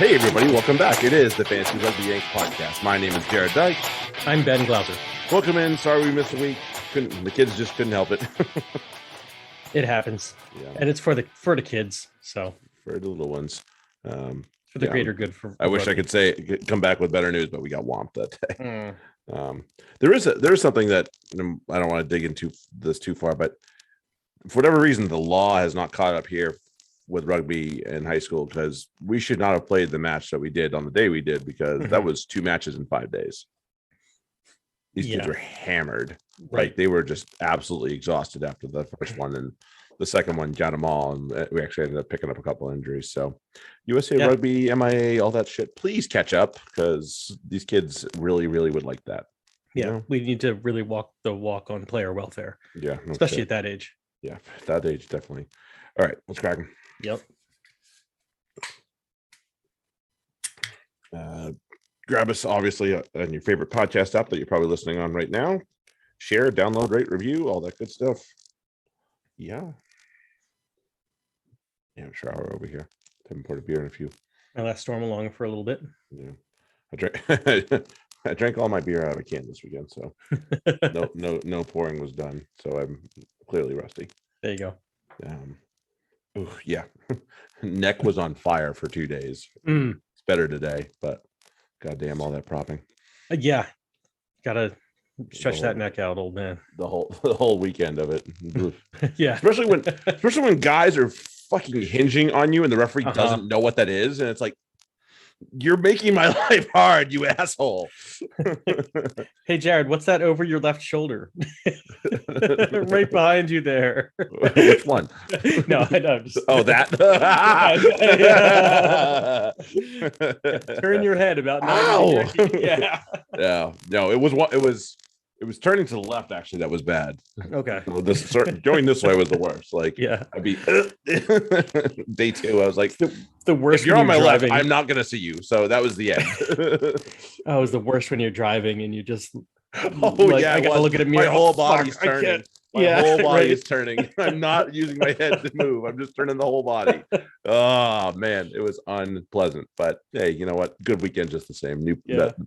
Hey everybody, welcome back. It is the Fantasy Rugby Yank podcast. My name is Jared Dyke. I'm Ben Glauser. Welcome in. Sorry we missed a week. The kids just couldn't help it. It happens, and it's for the kids. So for the little ones, for the greater good. I wish I could say come back with better news, but we got whomped that day. There is something that I don't want to dig into this too far, but for whatever reason, the law has not caught up here with rugby in high school, because we should not have played the match that we did on the day we did, because that was 2 matches in 5 days. These kids were hammered. Right. Like they were just absolutely exhausted after the first one, and the second one got them all, and we actually ended up picking up a couple of injuries. So USA Rugby, MIA, all that shit, please catch up, because these kids really, really would like that. We need to really walk the walk on player welfare. Yeah. Especially at that age. Yeah, at that age, definitely. All right, let's crack them. Yep. Grab us, obviously, on your favorite podcast app that you're probably listening on right now. Share, download, rate, review, all that good stuff. Yeah. Shower over here. Haven't poured a beer in a few. I left Storm along for a little bit. Yeah. I drank all my beer out of a can this weekend, so no pouring was done. So I'm clearly rusty. There you go. Neck was on fire for 2 days. It's better today, but goddamn all that propping. Gotta stretch that neck out, old man. The whole weekend of it. Yeah. Especially when guys are fucking hinging on you and the referee doesn't know what that is, and it's like, you're making my life hard, you asshole. Hey Jared, what's that over your left shoulder? Right behind you there. Which one? No, I know. That. Turn your head about 90 degrees. Yeah. Yeah. No, it was turning to the left, actually, that was bad. Okay. Going this way was the worst. Like, I'd be day 2. I was like, the worst. If you're on my left, I'm not going to see you. So that was the end. It was the worst when you're driving and you just. I gotta look at a mirror. My whole body's turning. My whole body is turning. I'm not using my head to move. I'm just turning the whole body. Oh man, it was unpleasant. But hey, you know what? Good weekend, just the same.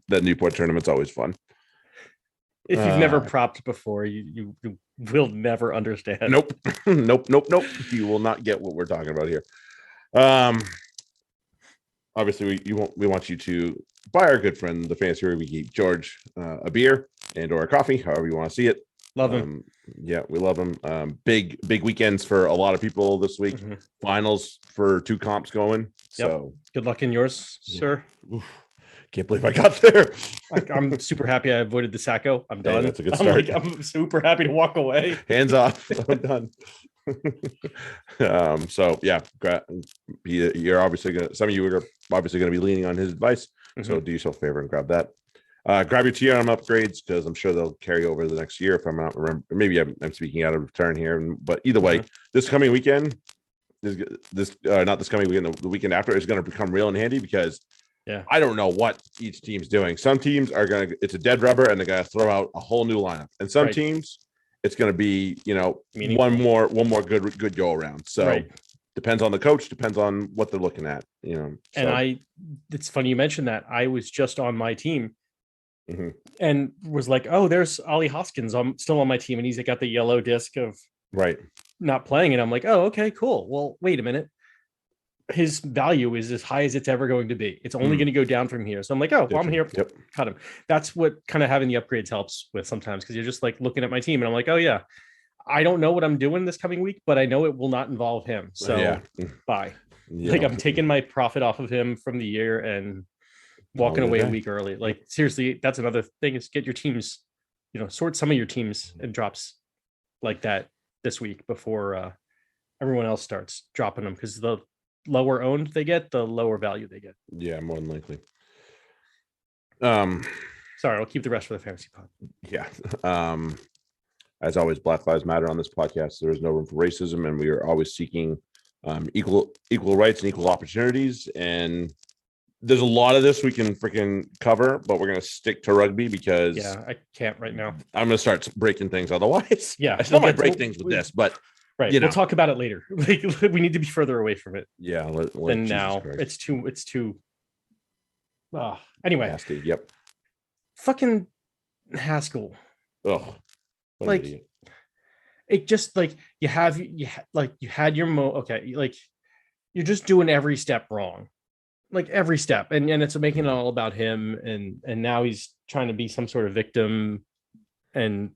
That Newport tournament's always fun. If you've never propped before, you will never understand. Nope. You will not get what we're talking about here. Obviously, we want you to buy our good friend, the Fantasy Rugby Geek, George, a beer and or a coffee, however you want to see it. Love him. We love him. Big weekends for a lot of people this week. Finals for 2 comps going. So good luck in yours, sir. Oof. Can't believe I got there. I'm super happy I avoided the Sacco. I'm done. That's a good start. I'm super happy to walk away. Hands off. I'm done. You're obviously some of you are obviously going to be leaning on his advice. So do yourself a favor and grab that. Grab your TRM upgrades, because I'm sure they'll carry over the next year. If I'm not remember, maybe I'm speaking out of turn here, but either way, this coming weekend, not this coming weekend, the weekend after is going to become real and handy, because I don't know what each team's doing. Some teams are it's a dead rubber and they're going to throw out a whole new lineup, and some teams it's going to be one more good go around. So depends on the coach, depends on what they're looking at. And it's funny you mentioned that. I was just on my team. And was like, oh, there's Ollie Hoskins. I'm still on my team, and he's got the yellow disc of not playing. And I'm like, oh, okay, cool. Well, wait a minute. His value is as high as it's ever going to be. It's only going to go down from here. So I'm like, oh, well, I'm here. Cut him. That's what kind of having the upgrades helps with sometimes, because you're just like looking at my team and I'm like, oh yeah, I don't know what I'm doing this coming week, but I know it will not involve him. So bye. Like I'm taking my profit off of him from the year and walking away a week early. Like seriously, that's another thing, is get your teams, sort some of your teams and drops like that this week before everyone else starts dropping them, because the lower owned they get, the lower value they get. Yeah, more than likely. Sorry, I'll keep the rest for the fantasy pod. Yeah. As always, Black Lives Matter on this podcast. There is no room for racism, and we are always seeking equal rights and equal opportunities. And there's a lot of this we can freaking cover, but we're going to stick to rugby, because I can't right now. I'm going to start breaking things otherwise. Yeah, I still might break things with this, but we'll talk about it later. Like we need to be further away from it. Yeah. And now Christ. it's too Anyway, nasty. Yep. Fucking Haskell. Oh, like it just like you had your okay, like you're just doing every step wrong, like every step, and it's making it all about him, and now he's trying to be some sort of victim and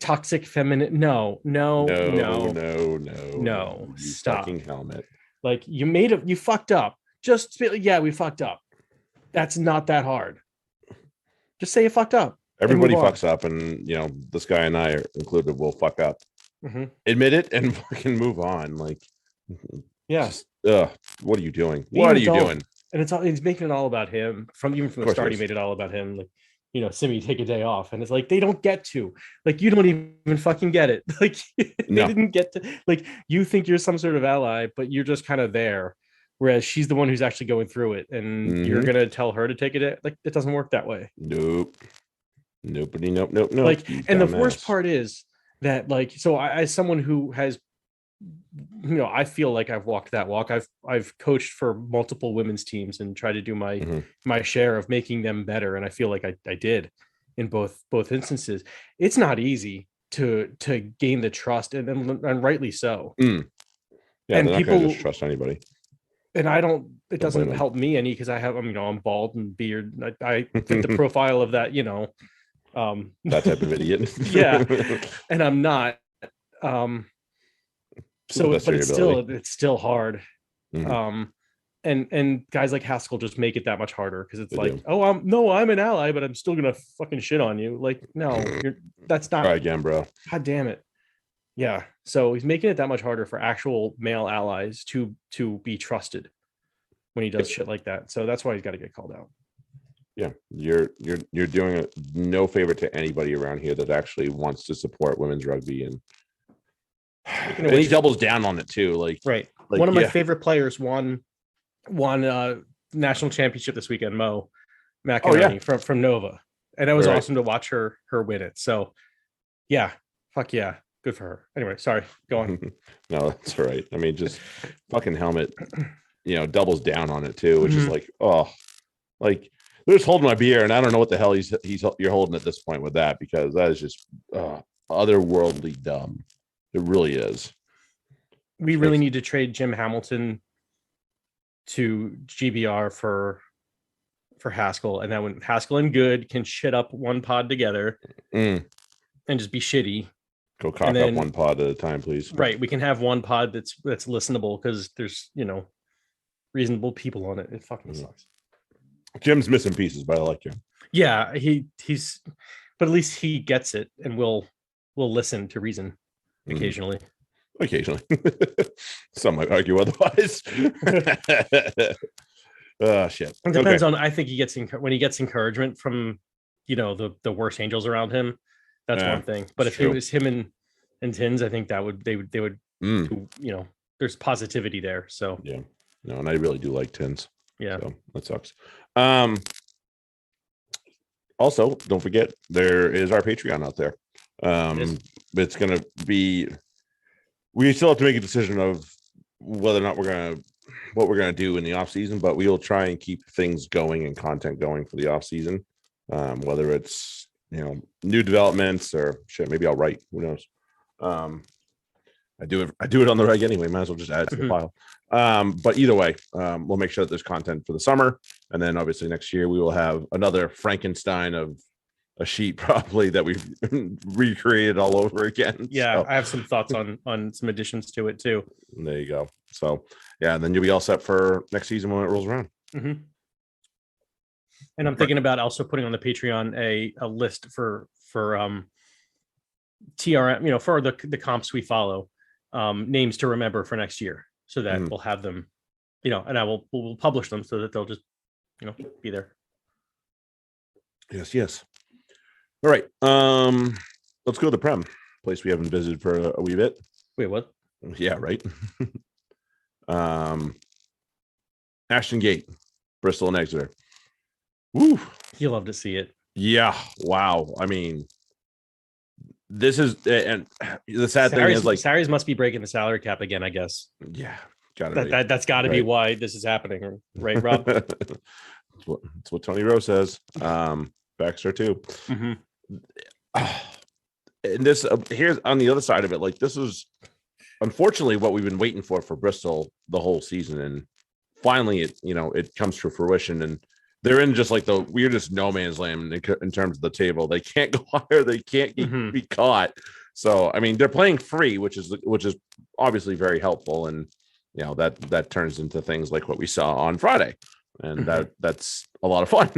toxic feminine. No, stop. Fucking helmet. Like you fucked up. Just yeah, we fucked up. That's not that hard. Just say you fucked up. Everybody fucks up, and this guy and I are included will fuck up. Mm-hmm. Admit it and fucking move on. Like, yeah. What are you doing? What are you doing? And he's making it all about him. From the start, he made it all about him. Like, Simi, take a day off, and it's like they don't get to. Like, you don't even fucking get it. Like, they didn't get to. Like, you think you're some sort of ally, but you're just kind of there. Whereas she's the one who's actually going through it, and you're gonna tell her to take it. Like, it doesn't work that way. Nope. Nope. Like, and the worst part is that, like, so I, as someone who has, I feel like I've walked that walk. I've coached for multiple women's teams and tried to do my share of making them better, and I feel like I did in both instances. It's not easy to gain the trust, and rightly so. Yeah, and people just trust anybody. And I don't. It doesn't help me any because I have. I'm bald and beard. I fit the profile of that. That type of idiot. Yeah, and I'm not. So, but it's still hard. And guys like Haskell just make it that much harder because it's I'm an ally, but I'm still gonna fucking shit on you. Like, no, that's not. Try again, bro. God damn it. Yeah. So he's making it that much harder for actual male allies to be trusted when he does shit like that. So that's why he's got to get called out. Yeah, you're doing no favor to anybody around here that actually wants to support women's rugby, and he doubles down on it too. Like one of my favorite players won national championship this weekend, Mo McInerney from Nova, and it was awesome to watch her win it. So yeah, fuck yeah, good for her. Anyway, sorry, go on. No, that's all right. I mean, just fucking helmet, doubles down on it too, which is like, like. They're just holding my beer, and I don't know what the hell you're holding at this point with that, because that is just otherworldly dumb. It really is. We really need to trade Jim Hamilton to GBR for Haskell, and then when Haskell and Good can shit up one pod together and just be shitty. Go cock up one pod at a time, please. Right, we can have one pod that's listenable because there's reasonable people on it. It fucking sucks. Jim's missing pieces, but I like him. Yeah, he's, but at least he gets it, and will listen to reason occasionally. Occasionally, some might argue otherwise. Oh shit! It depends on. I think he gets when he gets encouragement from the worst angels around him. That's one thing. But if it was him and Tins, I think they would. There's positivity there. So yeah, no, and I really do like Tins. Yeah, so that sucks. Also, don't forget there is our Patreon out there. It's gonna be. We still have to make a decision of whether or not what we're gonna do in the off season, but we will try and keep things going and content going for the off season. Whether it's new developments or shit, maybe I'll write. Who knows? I do it on the reg anyway. Might as well just add it to the file. But either way, we'll make sure that there's content for the summer, and then obviously next year we will have another Frankenstein of a sheet probably that we've recreated all over again. Yeah, so I have some thoughts on some additions to it too. There you go. So yeah, and then you'll be all set for next season when it rolls around. And I'm thinking about also putting on the Patreon a list for TRM, for the comps we follow, names to remember for next year, so that we'll have them, and we'll publish them so that they'll just, be there. Yes. All right. Let's go to the Prem, place we haven't visited for a wee bit. Wait, what? Yeah, right. Ashton Gate, Bristol and Exeter. Woo! You love to see it. Yeah. Wow. I mean, this is, and the sad thing is, like, Sarries must be breaking the salary cap again, I guess. Yeah, gotta be. That's got to be why this is happening, right, Rob? That's what Tony Rowe says. Baxter too. Mm-hmm. And this here's on the other side of it. Like, this is unfortunately what we've been waiting for Bristol the whole season, and finally it comes to fruition, and they're in just like the weirdest no man's land in terms of the table. They can't go higher, they can't be caught. So I mean, they're playing free, which is obviously very helpful, and that turns into things like what we saw on Friday, and that's a lot of fun.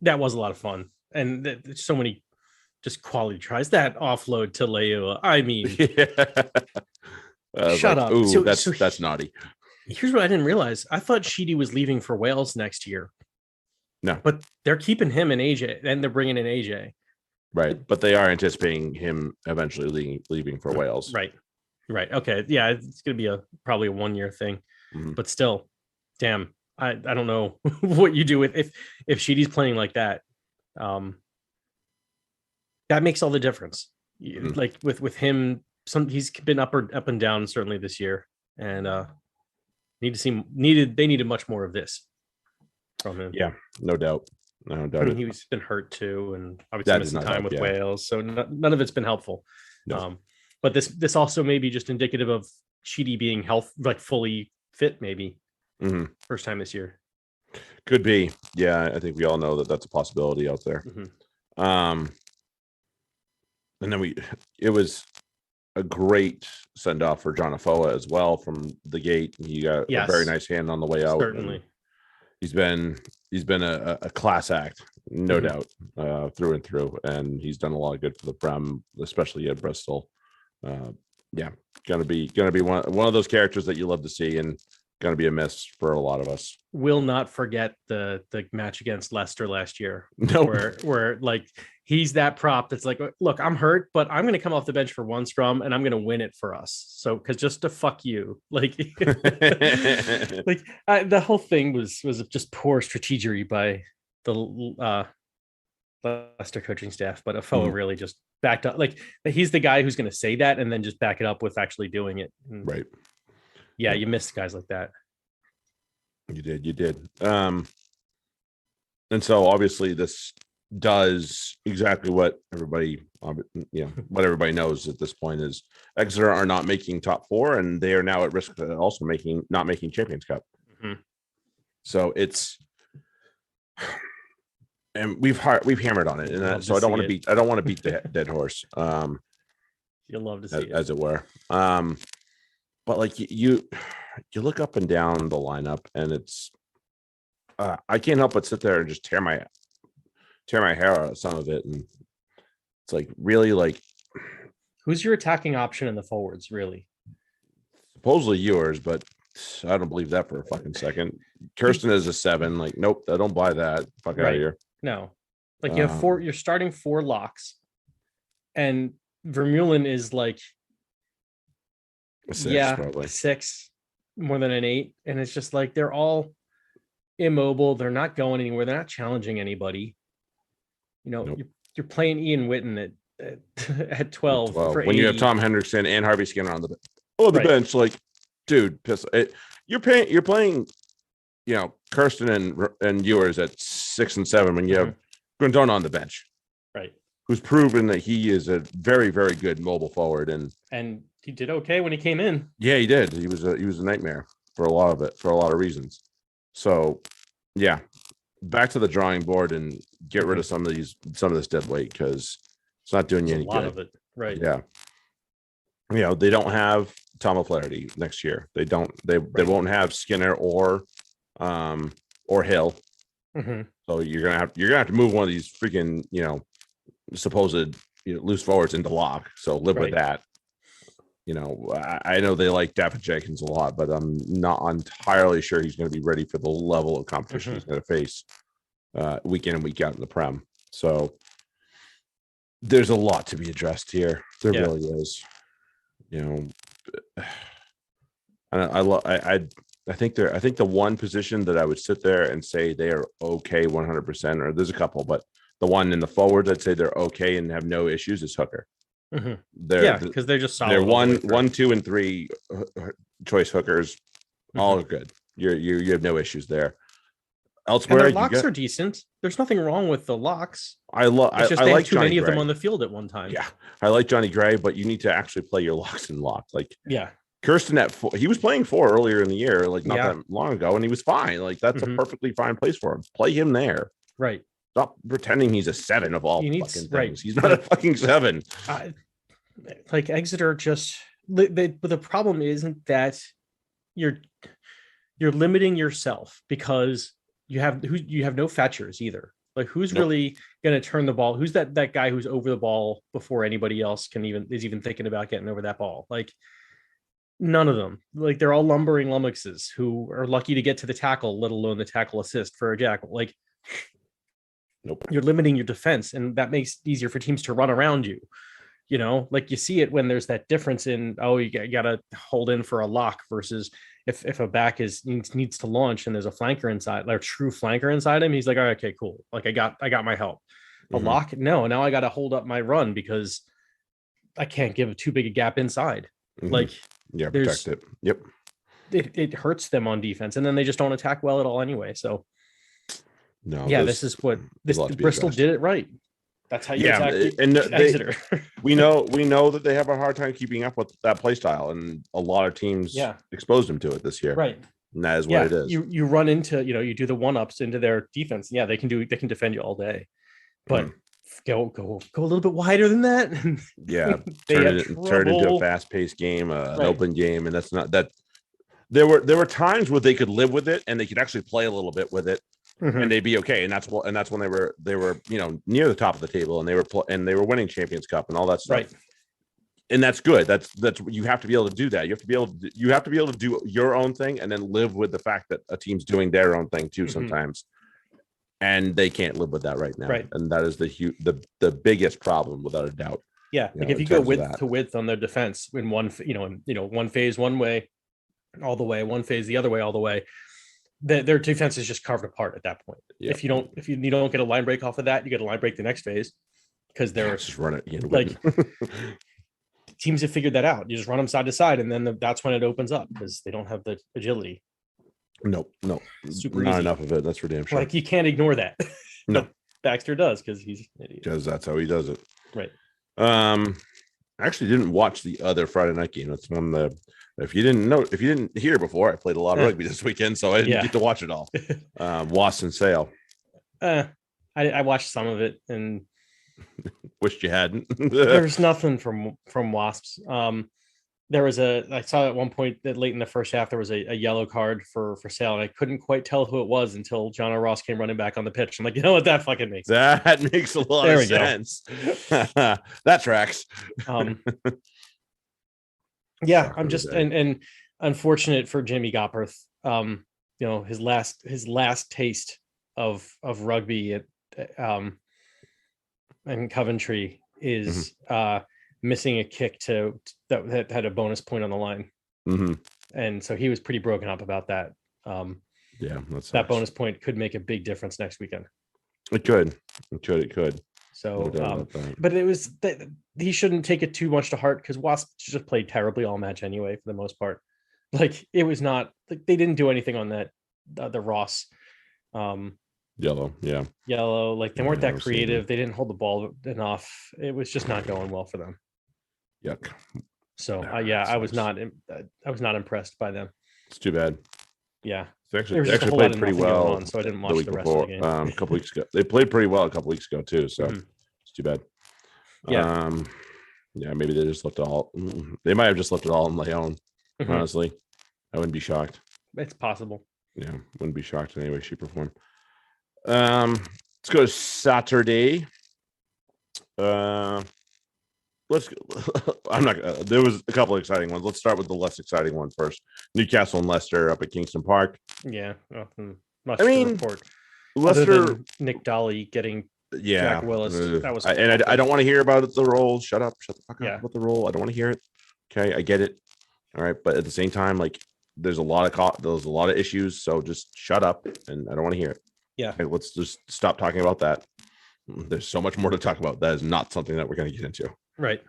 That was a lot of fun, and so many just quality tries. That offload to Leua, I mean, shut up. Ooh, that's naughty. Here's what I didn't realize. I thought Sheedy was leaving for Wales next year. No, but they're keeping him and AJ, and they're bringing in AJ. Right, but they are anticipating him eventually leaving for Wales. Right. Okay, yeah, it's gonna be probably a 1 year thing, but still, damn, I don't know what you do with if Sheedy's playing like that. That makes all the difference. Like with him, he's been up and down certainly this year, and they needed much more of this from him. Yeah, no doubt. I mean, he's been hurt too, and obviously missing time with Wales, so none of it's been helpful. No. But this also may be just indicative of Sheedy being fully fit, maybe first time this year. Could be, yeah. I think we all know that that's a possibility out there. And then it was a great send off for John Afoa as well from the gate. He got a very nice hand on the way out. Certainly. He's been a class act, no doubt, through and through, and he's done a lot of good for the Prem, especially at Bristol. Gonna be one of those characters that you love to see, and gonna be a miss for a lot of us. Will not forget the match against Leicester last year. No, where like he's that prop that's like, look, I'm hurt, but I'm gonna come off the bench for one scrum and I'm gonna win it for us. So because just to fuck you, like, the whole thing was just poor strategery by the Leicester coaching staff, but Afoa really just backed up. Like, he's the guy who's going to say that and then just back it up with actually doing it. Right. Yeah, you miss guys like that. You did. And so obviously this does exactly what everybody, what everybody knows at this point is Exeter are not making top four, and they are now at risk of also not making Champions Cup. So it's. And we've hammered on it, and so I don't want to beat the dead horse. You'll love to see it, as it were. But like you look up and down the lineup, and it's I can't help but sit there and just tear my hair out of some of it, and it's like, really, like, who's your attacking option in the forwards? Really, supposedly yours, but I don't believe that for a fucking second. Kirsten is a 7. Like, nope, I don't buy that. Fuck out of here. No, like, you have you're starting 4 locks, and Vermeulen is like a 6, probably 6, more than an 8, and it's just like they're all immobile. They're not going anywhere. They're not challenging anybody. Nope. You're playing Ian Witten at 12 for when 80. You have Tom Henderson and Harvey Skinner on the bench. Like, dude, you're playing. Kirsten and Ewers at 6 and 7 when you have Grandon on the bench, right? Who's proven that he is a very, very good mobile forward, and he did okay when he came in. Yeah, he did. He was a nightmare for a lot of reasons. So, yeah, back to the drawing board and get rid of some of this dead weight, because it's not doing you any good. A lot of it, right? Yeah. They don't have Tom O'Flaherty next year. They don't. They won't have Skinner or Hill. So you're gonna have to move one of these freaking supposed loose forwards into lock. So live with that. I know they like David Jenkins a lot, but I'm not entirely sure he's going to be ready for the level of competition he's going to face week in and week out in the Prem. So there's a lot to be addressed here. There really is. I think the one position that I would sit there and say they are okay 100%, or there's a couple, but the one in the forwards I'd say they're okay and have no issues is hooker. Because they're just solid. They're 1, 2, and 3 choice hookers. All are good. You have no issues there. elsewhere, and their locks are decent. There's nothing wrong with the locks. It's just they have too many of them on the field at one time. Yeah, I like Johnny Gray, but you need to actually play your locks and locks. Like, yeah, Kirsten at 4, he was playing 4 earlier in the year, like not that long ago, and he was fine. Like, that's a perfectly fine place for him. Play him there. Right. Stop pretending he's a 7 of all fucking things. Right. He's not a fucking 7. Like Exeter just the problem isn't that you're limiting yourself because you have no fetchers either. Like, who's really going to turn the ball? Who's that guy who's over the ball before anybody else is even thinking about getting over that ball? Like, none of them. Like, they're all lumbering lummoxes who are lucky to get to the tackle, let alone the tackle assist for a jackal. Like, you're limiting your defense, and that makes it easier for teams to run around you. You know, like you see it when there's that difference in, you got to hold in for a lock versus if a back needs to launch and there's a flanker inside, like a true flanker inside him, he's like, all right, okay, cool. Like, I got my help. A lock, no, now I got to hold up my run because I can't give too big a gap inside. Like, protect it. Yep. It hurts them on defense, and then they just don't attack well at all anyway. So this is what Bristol did it right. That's how you attack Exeter. we know that they have a hard time keeping up with that play style, and a lot of teams exposed them to it this year. Right. And that is what it is. You run into, you do the 1-ups into their defense. Yeah, they can defend you all day. But go a little bit wider than that. Yeah. turn it into a fast-paced game, an open game, and that's not that. There were times where they could live with it and they could actually play a little bit with it. And they'd be okay, and that's when they were near the top of the table, and they were winning Champions Cup and all that stuff. Right. And that's good. That's you have to be able to do that. You have to be able to do your own thing, and then live with the fact that a team's doing their own thing too sometimes. And they can't live with that right now. Right. And that is the biggest problem, without a doubt. Yeah, like if you go width to width on their defense in one phase one way all the way, one phase the other way all the way, their defense is just carved apart at that point. Yep. If you don't get a line break off of that, you get a line break the next phase because they're just run it again. Like teams have figured that out. You just run them side to side, and then that's when it opens up because they don't have the agility. No, super not easy. Enough of it. That's for damn sure. Like, you can't ignore that. No, Baxter does because he's an idiot. Because that's how he does it. Right. I actually didn't watch the other Friday night game. That's one that, if you didn't hear before, I played a lot of rugby this weekend, so I didn't get to watch it all. Wasps and Sale. I watched some of it and wished you hadn't. There's nothing from Wasps. I saw at one point that late in the first half there was a yellow card for Sale, and I couldn't quite tell who it was until John O'Ross came running back on the pitch. I'm like, you know what, that fucking makes sense. That makes a lot of sense. That tracks. Yeah, I'm just and unfortunate for Jimmy Gopperth. His last taste of rugby at in Coventry is missing a kick that had a bonus point on the line. And so he was pretty broken up about that. That bonus point could make a big difference next weekend. It could. So, but it was that he shouldn't take it too much to heart because Wasps just played terribly all match anyway, for the most part. Like, it was not like they didn't do anything on that the Ross yellow. Like, they weren't that creative. They didn't hold the ball enough. It was just not going well for them. Yuck. So I was not impressed by them. It's too bad. Yeah. They actually played pretty well. So I didn't watch the rest of the game. A couple weeks ago. They played pretty well a couple weeks ago too. So it's too bad. Yeah. Maybe they just left it all. They might have just left it all on Leon. Honestly, I wouldn't be shocked. It's possible. Yeah, wouldn't be shocked in any way, shape, or form. Let's go to Saturday. Let's I'm not there was a couple of exciting ones. Let's start with the less exciting one first. Newcastle and Leicester up at Kingston Park. Yeah, much to report. Leicester, Nick Dolly getting Jack Willis. That was I don't want to hear about the role. Shut the fuck up about the role. I don't want to hear it. Okay, I get it. All right, but at the same time, like, there's a lot of issues, so just shut up, and I don't want to hear it. Yeah. Okay, let's just stop talking about that. There's so much more to talk about. That is not something that we're going to get into. Right.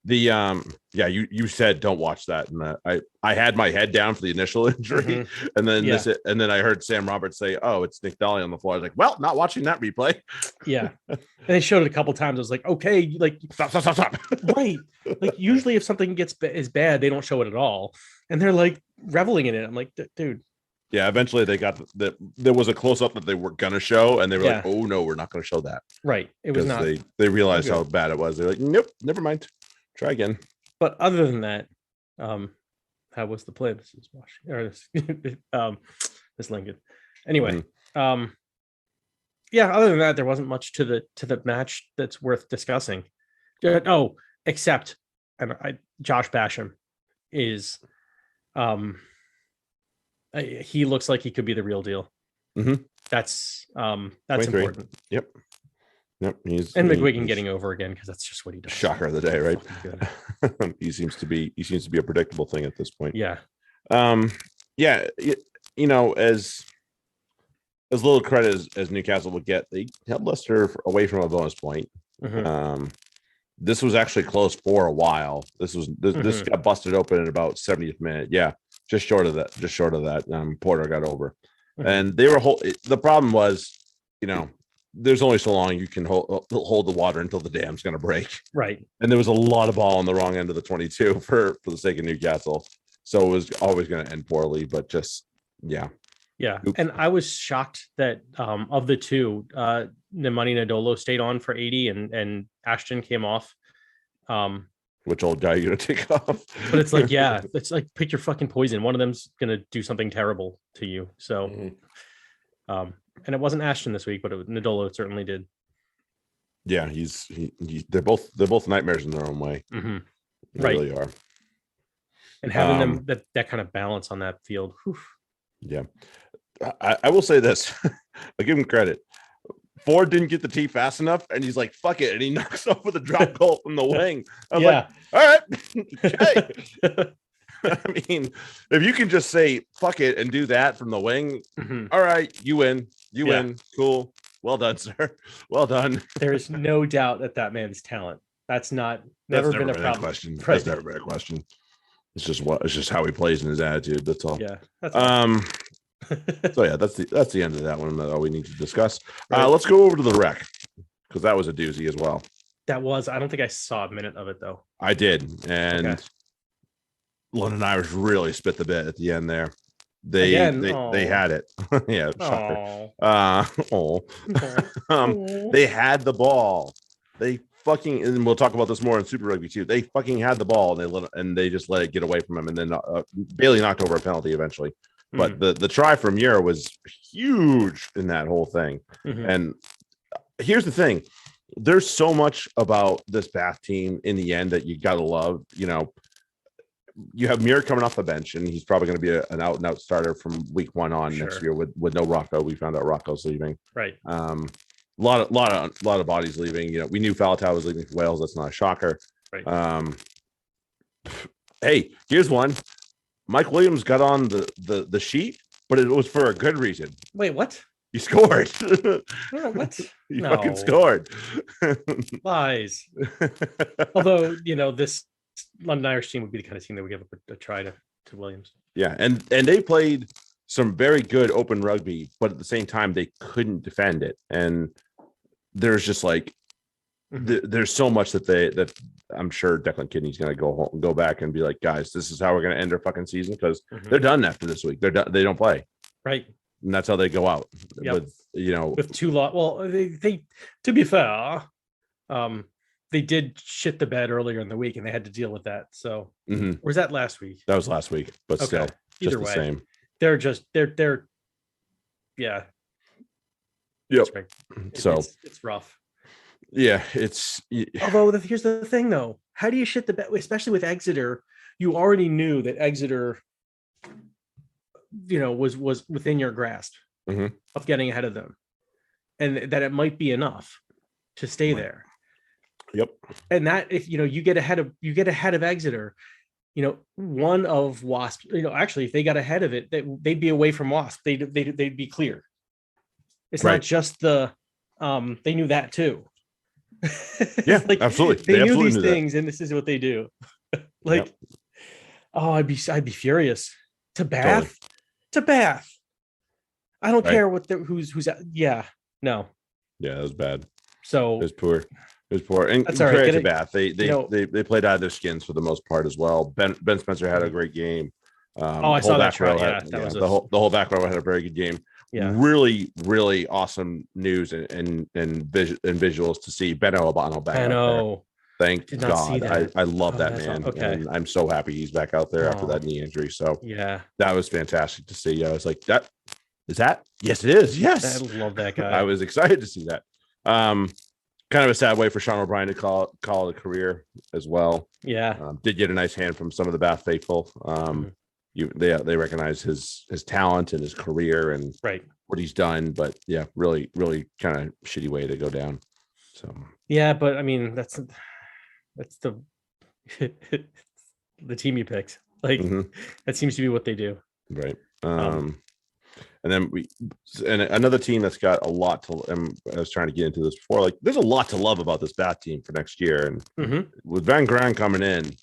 The yeah, you said don't watch that, and I had my head down for the initial injury, and then I heard Sam Roberts say, "Oh, it's Nick Dolly on the floor." I was like, "Well, not watching that replay." Yeah, and they showed it a couple times. I was like, "Okay, like stop." Right, like usually if something is bad, they don't show it at all, and they're like reveling in it. I'm like, dude. Yeah, eventually they got that. There was a close up that they were gonna show, and they were like, "Oh no, we're not gonna show that." Right, it was not. They realized how bad it was. They're like, "Nope, never mind. Try again." But other than that, how was the play? This is Washington, or this Lincoln. Anyway, yeah. Other than that, there wasn't much to the match that's worth discussing. Oh, except, Josh Basham is, he looks like he could be the real deal. That's important. Yep. He's McGuigan getting over again, because that's just what he does. Shocker of the day, right? he seems to be a predictable thing at this point. Yeah. Yeah. You know, as little credit as Newcastle would get, they held Leicester away from a bonus point. This was actually close for a while. This got busted open at about 70th minute. Yeah, just short of that. Porter got over, and they were the problem was, you know, there's only so long you can hold the water until the dam's going to break. Right. And there was a lot of ball on the wrong end of the 22 for the sake of Newcastle. So it was always going to end poorly, but just, yeah. Yeah. Oops. And I was shocked that of the two, Nemani Nadolo stayed on for 80 and Ashton came off. Which old guy are you going to take off? But it's like, yeah, it's like, pick your fucking poison. One of them's going to do something terrible to you. So, and it wasn't Ashton this week, but Nadolo certainly did. Yeah, they're both nightmares in their own way. They really are. And having them that kind of balance on that field. Whew. Yeah, I will say this. I give him credit. Ford didn't get the tee fast enough, and he's like, "Fuck it," and he knocks off with a drop goal from the wing. I'm like, "All right, okay." I mean, if you can just say "fuck it" and do that from the wing, all right, you win. You win. Cool. Well done, sir. Well done. There is no doubt that man's talent. That's never been a problem. Question. That's never been a question. It's just how he plays and his attitude. That's all. Yeah. That's so yeah, that's the end of that one. That's all we need to discuss. Right. Let's go over to the rec, because that was a doozy as well. That was. I don't think I saw a minute of it though. I did, and London Irish really spit the bit at the end there. They had it. Yeah. They had the ball. They fucking, and we'll talk about this more in Super Rugby too. They fucking had the ball, and they just let it get away from them, and then Bailey knocked over a penalty eventually. But the try from Muir was huge in that whole thing. And here's the thing: there's so much about this Bath team in the end that you gotta love. You know, you have Muir coming off the bench, and he's probably going to be an out and out starter from week 1 on next year with no Rocco. We found out Rocco's leaving. Right. A lot of bodies leaving. You know, we knew Faletau was leaving for Wales. That's not a shocker. Right. Hey, here's one. Mike Williams got on the sheet, but it was for a good reason. Wait, what? He scored. What? He fucking scored. Lies. Although, you know, this London Irish team would be the kind of team that would give up a try to Williams. Yeah, and they played some very good open rugby, but at the same time they couldn't defend it. And there's just like there's so much that I'm sure Declan Kidney's going to go back and be like, guys, this is how we're going to end our fucking season, because they're done after this week. They're done. They don't play. Right. And that's how they go out with 2 loss. Well, they to be fair, they did shit the bed earlier in the week, and they had to deal with that. So, or was that last week? That was last week, but still, either just way, the same. They're yeah. Yep. It's rough. Yeah, it's. Although here's the thing, though: how do you shit the bed, especially with Exeter? You already knew that Exeter, you know, was within your grasp of getting ahead of them, and that it might be enough to stay there. Yep. And that if you get ahead of Exeter, you know, one of Wasp, you know, actually if they got ahead of it, they'd be away from Wasp. They'd be clear. It's not just they knew that too. Yeah, like, absolutely. They knew absolutely these knew things, and this is what they do. Like, Yep. oh, I'd be furious. To Totally. Bath, to Bath. I don't Right. care what the who's. Yeah, no. Yeah, that was bad. It So was poor. It was poor. And that's all right. credit Get to it. Bath. They You they know. they they played out of their skins for the most part as well. Ben Spencer had a great game. Oh, I The whole saw that back row try. had Yeah, that was the whole back row had a very good game. Yeah. Really, really awesome news and visuals to see Benno Albano back out there. Thank did not see God. that. I love that That's man. okay. And I'm so happy he's back out there after that knee injury. So yeah, that was fantastic to see. I was like, that is that? Yes, it is. Yes. I love that guy. I was excited to see that. Kind of a sad way for Sean O'Brien to call it a career as well. Yeah. Did get a nice hand from some of the Bath faithful. They recognize his talent and his career and what he's done, but yeah, really, really kind of shitty way to go down. So yeah, but I mean that's the the team you picked. Like that seems to be what they do. Right. And then another team that's got a lot to. I was trying to get into this before. Like, there's a lot to love about this Bath team for next year, and with Van Gran coming in,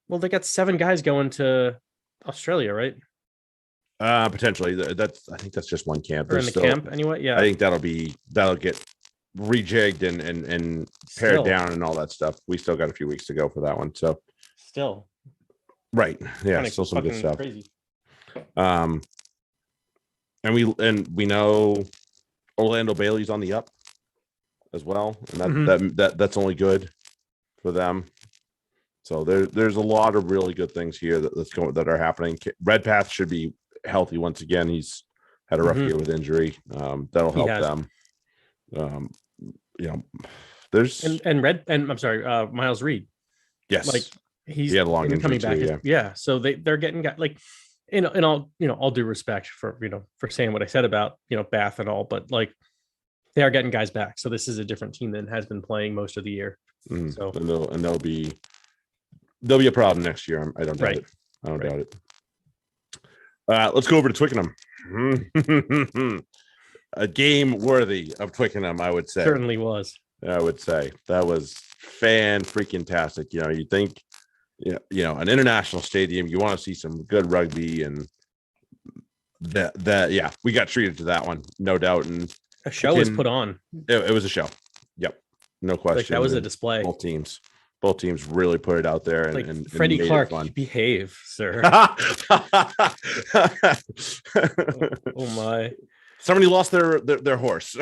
well, they got 7 guys going to Australia, right? Potentially. I think that's just one camp. Or in the camp anyway. Yeah, I think that'll get rejigged and pared down and all that stuff. We still got a few weeks to go for that one. So still, right, yeah, still some good stuff. Crazy. And we know Orlando Bailey's on the up as well, and that's only good for them. So there's a lot of really good things here that are happening. Redpath should be healthy once again. He's had a rough year with injury. That'll help them. There's I'm sorry, Miles Reed. Yes, like he had a long injury coming back. Too, yeah, so they're getting like. In all, all due respect for for saying what I said about Bath and all, but like they are getting guys back, so this is a different team than has been playing most of the year. So and they'll be a problem next year. I don't doubt it. I don't doubt it. Let's go over to Twickenham. A game worthy of Twickenham, I would say. Certainly was. I would say that was fan-freaking-tastic. You think. An international stadium, you want to see some good rugby, and that we got treated to that one, no doubt. And a show was put on. It was a show. Yep, no question. Like that was a display. Both teams really put it out there, and Freddie Clark, behave, sir. Oh my. Somebody lost their horse.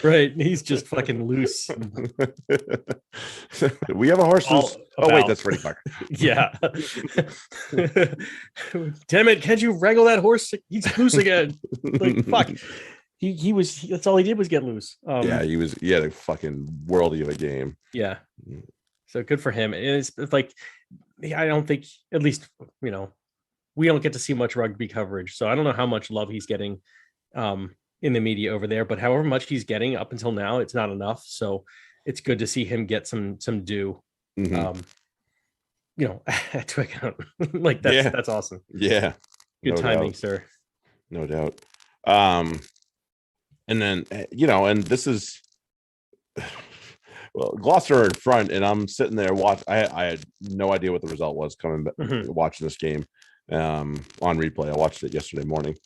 Right. He's just fucking loose. We have a horse. Wait, that's Freddie Clark. Yeah. Damn it. Can't you wrangle that horse? He's loose again. Like, fuck. He was, that's all he did was get loose. He had a fucking worldie of a game. Yeah. So good for him. And it's like, I don't think, at least, we don't get to see much rugby coverage. So I don't know how much love he's getting in the media over there, but however much he's getting up until now, it's not enough. So it's good to see him get some due. At Twickenham. Like that's awesome. Yeah. Good timing, sir. No doubt. And then and this is well, Gloucester are in front, and I'm sitting there watching. I had no idea what the result was coming back watching this game on replay. I watched it yesterday morning.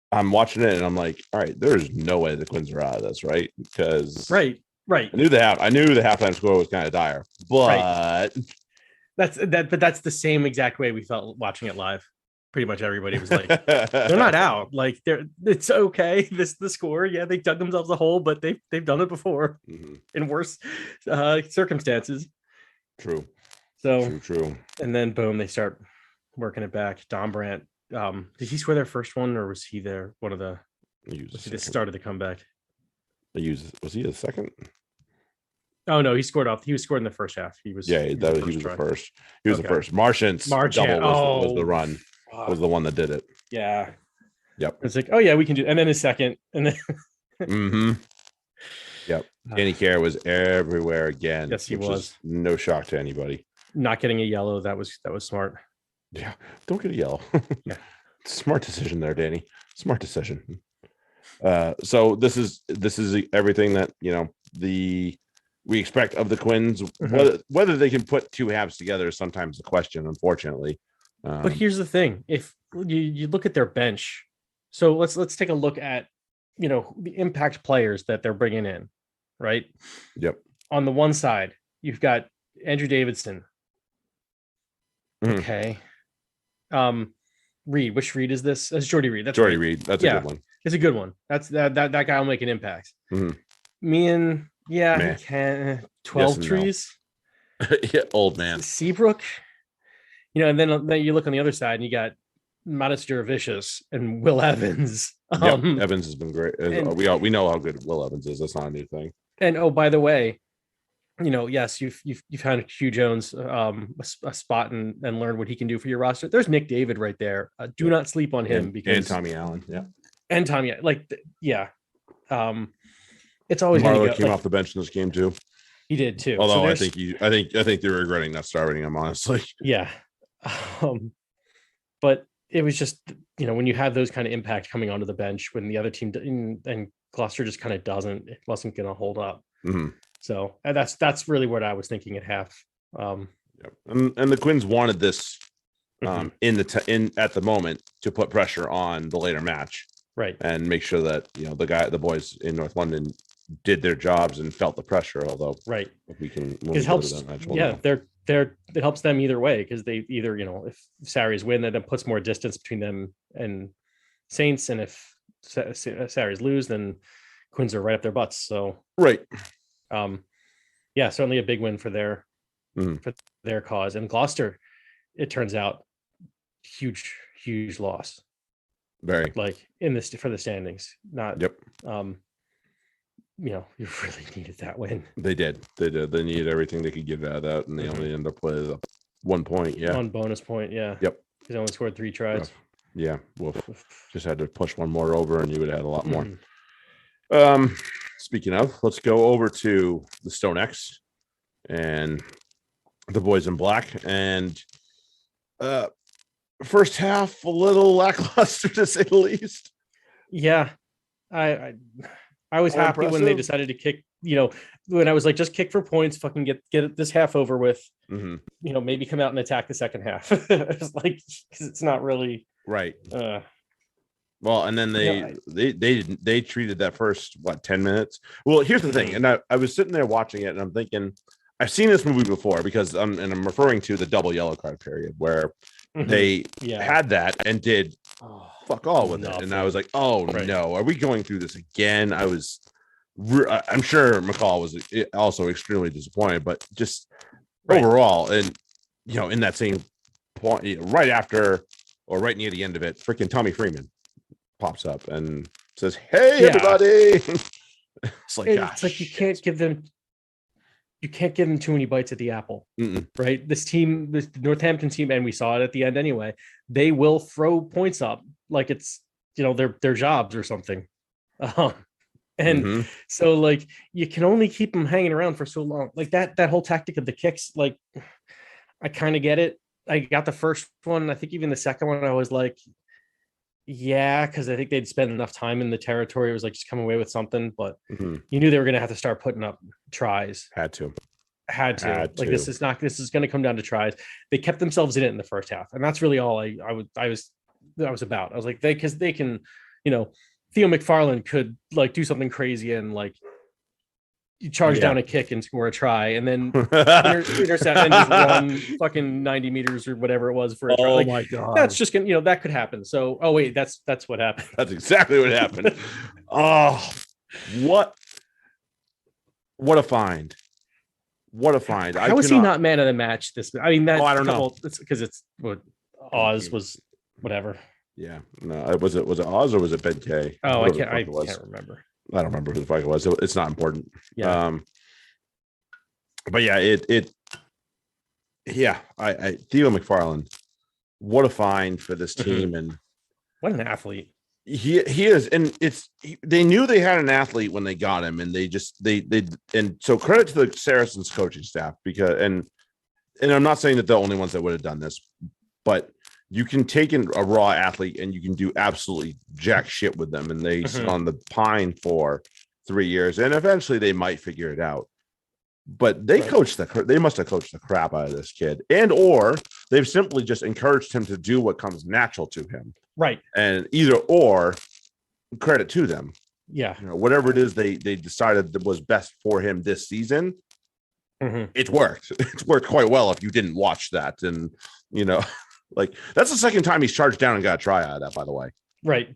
I'm watching it and I'm like, all right, there's no way the Quins are out of this, right? Because right. I knew the halftime score was kind of dire, but that's the same exact way we felt watching it live. Pretty much everybody was like, they're not out. Like it's okay. The score, yeah, they dug themselves a hole, but they've done it before in worse circumstances. True. So true. And then boom, they start working it back. Don Brandt. Did he score their first one, or was he there one of the? Was he the start of the comeback? Was he the second? Oh no, he scored in the first half. He was. He was the first. He was the first. Marchant's double was the run. Was the one that did it. Yeah. Yep. It's like, oh yeah, we can do. And then his second, and then. Yep. Danny Care was everywhere again. Yes, he was. No shock to anybody. Not getting a yellow. That was smart. Yeah, don't get a yellow. Yeah, smart decision there, Danny. Smart decision. So this is everything that we expect of the Quins. Whether they can put two halves together is sometimes the question, unfortunately. But here's the thing: if you look at their bench, so let's take a look at the impact players that they're bringing in, right? Yep. On the one side, you've got Andrew Davidson. Okay. Reed, which Reed is this? That's Jordy Reed. That's Jordy Reed. That's a good one. It's a good one. That's that guy will make an impact. Meehan, he can 12 trees. No. Yeah, old man. Seabrook, and then you look on the other side and you got Mattis Jurevicius and Will Evans. Evans has been great. We know how good Will Evans is. That's not a new thing. And oh, by the way, yes, you've had Hugh Jones a spot and learned what he can do for your roster. There's Nick David right there. Do not sleep on him and Tommy Allen. It's always Marlowe came off the bench in this game too. He did too. Although I think they're regretting not starting him, honestly. Yeah. But it was just when you have those kind of impact coming onto the bench when the other team and Gloucester just kind of it wasn't going to hold up. So that's really what I was thinking at half. And the Quins wanted this at the moment to put pressure on the later match, right, and make sure that the boys in North London did their jobs and felt the pressure. Although, right, if we can, it helps. It helps them either way because they either if Sarries win, then it puts more distance between them and Saints, and if Sarries lose, then Quins are right up their butts. So right. Certainly a big win for their cause. And Gloucester, it turns out, huge loss. Very for the standings. Not you really needed that win. They did. They needed everything they could get out of that, and they only ended up with 1 point. Yeah, 1 bonus point. Yeah. Yep. They only scored 3 tries. Rough. Yeah. Well, just had to push one more over, and you would have had a lot more. Speaking of, let's go over to the Stone X and the boys in black. And first half a little lackluster to say the least. Yeah, I was happy when they decided to kick. When I was like, just kick for points, fucking get this half over with. Maybe come out and attack the second half. It's like because it's not really right. Well, and then they treated that first 10 minutes. Well, here's the thing, and I was sitting there watching it, and I'm thinking, I've seen this movie before because I'm referring to the double yellow card period where they had that and did fuck all with it, and I was like, no, are we going through this again? I'm sure McCall was also extremely disappointed, but just overall, and in that same point, right after or right near the end of it, freaking Tommy Freeman pops up and says, "Hey, everybody!" It's like you can't give them too many bites at the apple. Right? This Northampton team, and we saw it at the end anyway. They will throw points up like it's their jobs or something. So you can only keep them hanging around for so long. Like that whole tactic of the kicks. Like I kind of get it. I got the first one. I think even the second one, I was like, yeah, because I think they'd spend enough time in the territory. It was like just come away with something, but you knew they were going to have to start putting up tries. Had to. Like this is going to come down to tries. They kept themselves in it in the first half, and that's really all I was about. I was like, because they can, Theo McFarland could do something crazy and you charge down a kick and score a try, and then intercept and just run fucking 90 meters or whatever it was for a try. My god, that's just gonna, that could happen. So, that's what happened. That's exactly what happened. What a find! What a find! How was he not man of the match? I mean, that I don't know. It's because it's what Oz was, whatever. Yeah, no, was it Oz or was it Ben K? I can't remember. I don't remember who the fuck it was. It's not important. Yeah. But yeah, Theo McFarland, what a find for this team, and what an athlete he is. And they knew they had an athlete when they got him, and they so credit to the Saracens coaching staff because and I'm not saying that the only ones that would have done this, but you can take a raw athlete and you can do absolutely jack shit with them, and they sit on the pine for 3 years, and eventually they might figure it out. But they they must have coached the crap out of this kid, or they've simply just encouraged him to do what comes natural to him. Right. And either or, credit to them. Yeah. Whatever it is they decided that was best for him this season, it worked. It's worked quite well if you didn't watch that. And, like, that's the second time he's charged down and got a try out of that, by the way. Right.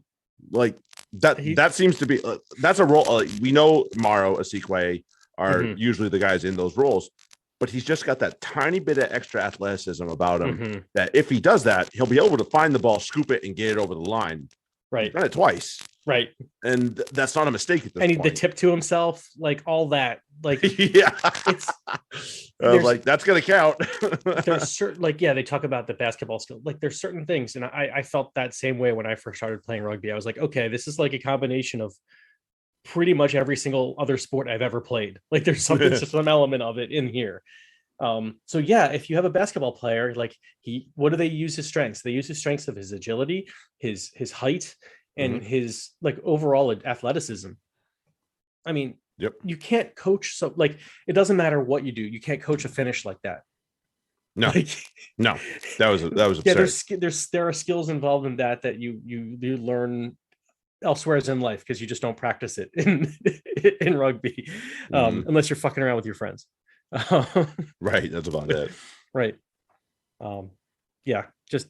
Like, that seems to be, that's a role. We know Maro, Asikwe are usually the guys in those roles, but he's just got that tiny bit of extra athleticism about him that if he does that, he'll be able to find the ball, scoop it, and get it over the line. Right. He's done it twice. Right. And that's not a mistake at this point. And the tip to himself, like all that. Like, yeah. Like, that's going to count. There's certain, like, yeah, they talk about the basketball skill. Like, there's certain things. And I felt that same way when I first started playing rugby. I was like, okay, this is like a combination of pretty much every single other sport I've ever played. Like, there's some element of it in here. So yeah, if you have a basketball player, like, what do they use his strengths? They use his strengths of his agility, his height, and his, like, overall athleticism. I mean, you can't coach. So, like, it doesn't matter what you do. You can't coach a finish like that. No, like, no, that was absurd. There are skills involved in that you learn elsewhere in life, because you just don't practice it in rugby, unless you're fucking around with your friends. Right, that's about it. Right. Yeah, just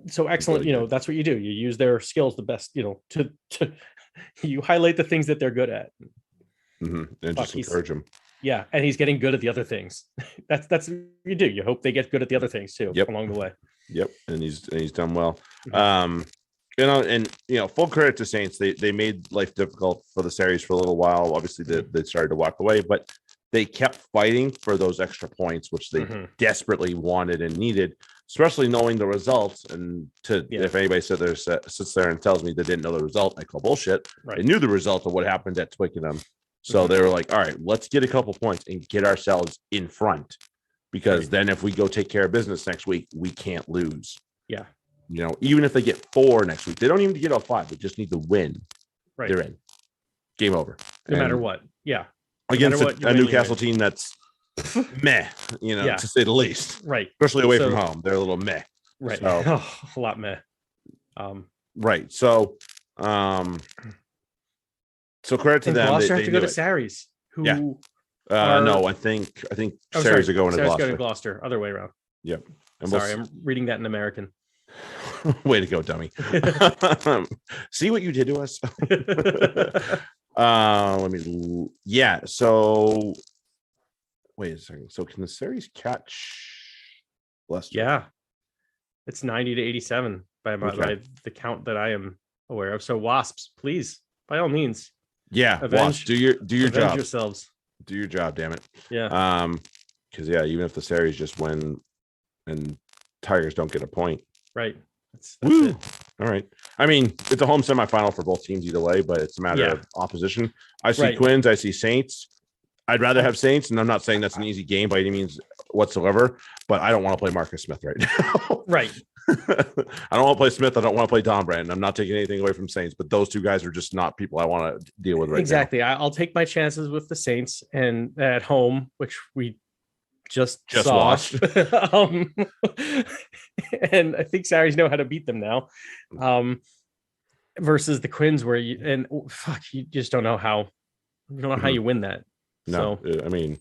so excellent. Really, that's what you do. You use their skills the best. To you highlight the things that they're good at, and just encourage them. Yeah, and he's getting good at the other things. That's what you do. You hope they get good at the other things too along the way. Yep, and he's done well. Full credit to Saints. They made life difficult for the series for a little while. Obviously, they started to walk away, but they kept fighting for those extra points, which they desperately wanted and needed, especially knowing the results. And if anybody sits there and tells me they didn't know the result, I call bullshit. Right. They knew the result of what happened at Twickenham. So they were like, all right, let's get a couple points and get ourselves in front, because then if we go take care of business next week, we can't lose. Yeah. Even if they get 4 next week, they don't even need to get all 5. They just need to win. Right. They're in. Game over. No matter what. Yeah. Against a Newcastle team that's meh, to say the least. Right. Especially away from home. They're a little meh. Right. So, a lot meh. Right. So, credit to them. Gloucester have to go to Sarries. No, I think Sarries are going to Gloucester. Go to Gloucester. Other way around. Yep. Sorry, I'm reading that in American. Way to go, dummy. See what you did to us. So wait a second. So can the series catch Leicester? Yeah. It's 90 to 87 by the count that I am aware of. So Wasps, please, by all means. Yeah. Wasps, do your job. Yourselves. Do your job, damn it. Yeah. Because even if the series just win and Tigers don't get a point. Right. That's Woo. It. All right. I mean, it's a home semifinal for both teams either way, but it's a matter of opposition. I see Quins. I see Saints. I'd rather have Saints, and I'm not saying that's an easy game by any means whatsoever, but I don't want to play Marcus Smith right now. Right. I don't want to play Smith. I don't want to play Don Brand. I'm not taking anything away from Saints, but those two guys are just not people I want to deal with right now. Exactly. I'll take my chances with the Saints and at home, which we just watched. And I think Sarries know how to beat them now. Versus the Quins, where you just don't know how how you win that. No, so, I mean,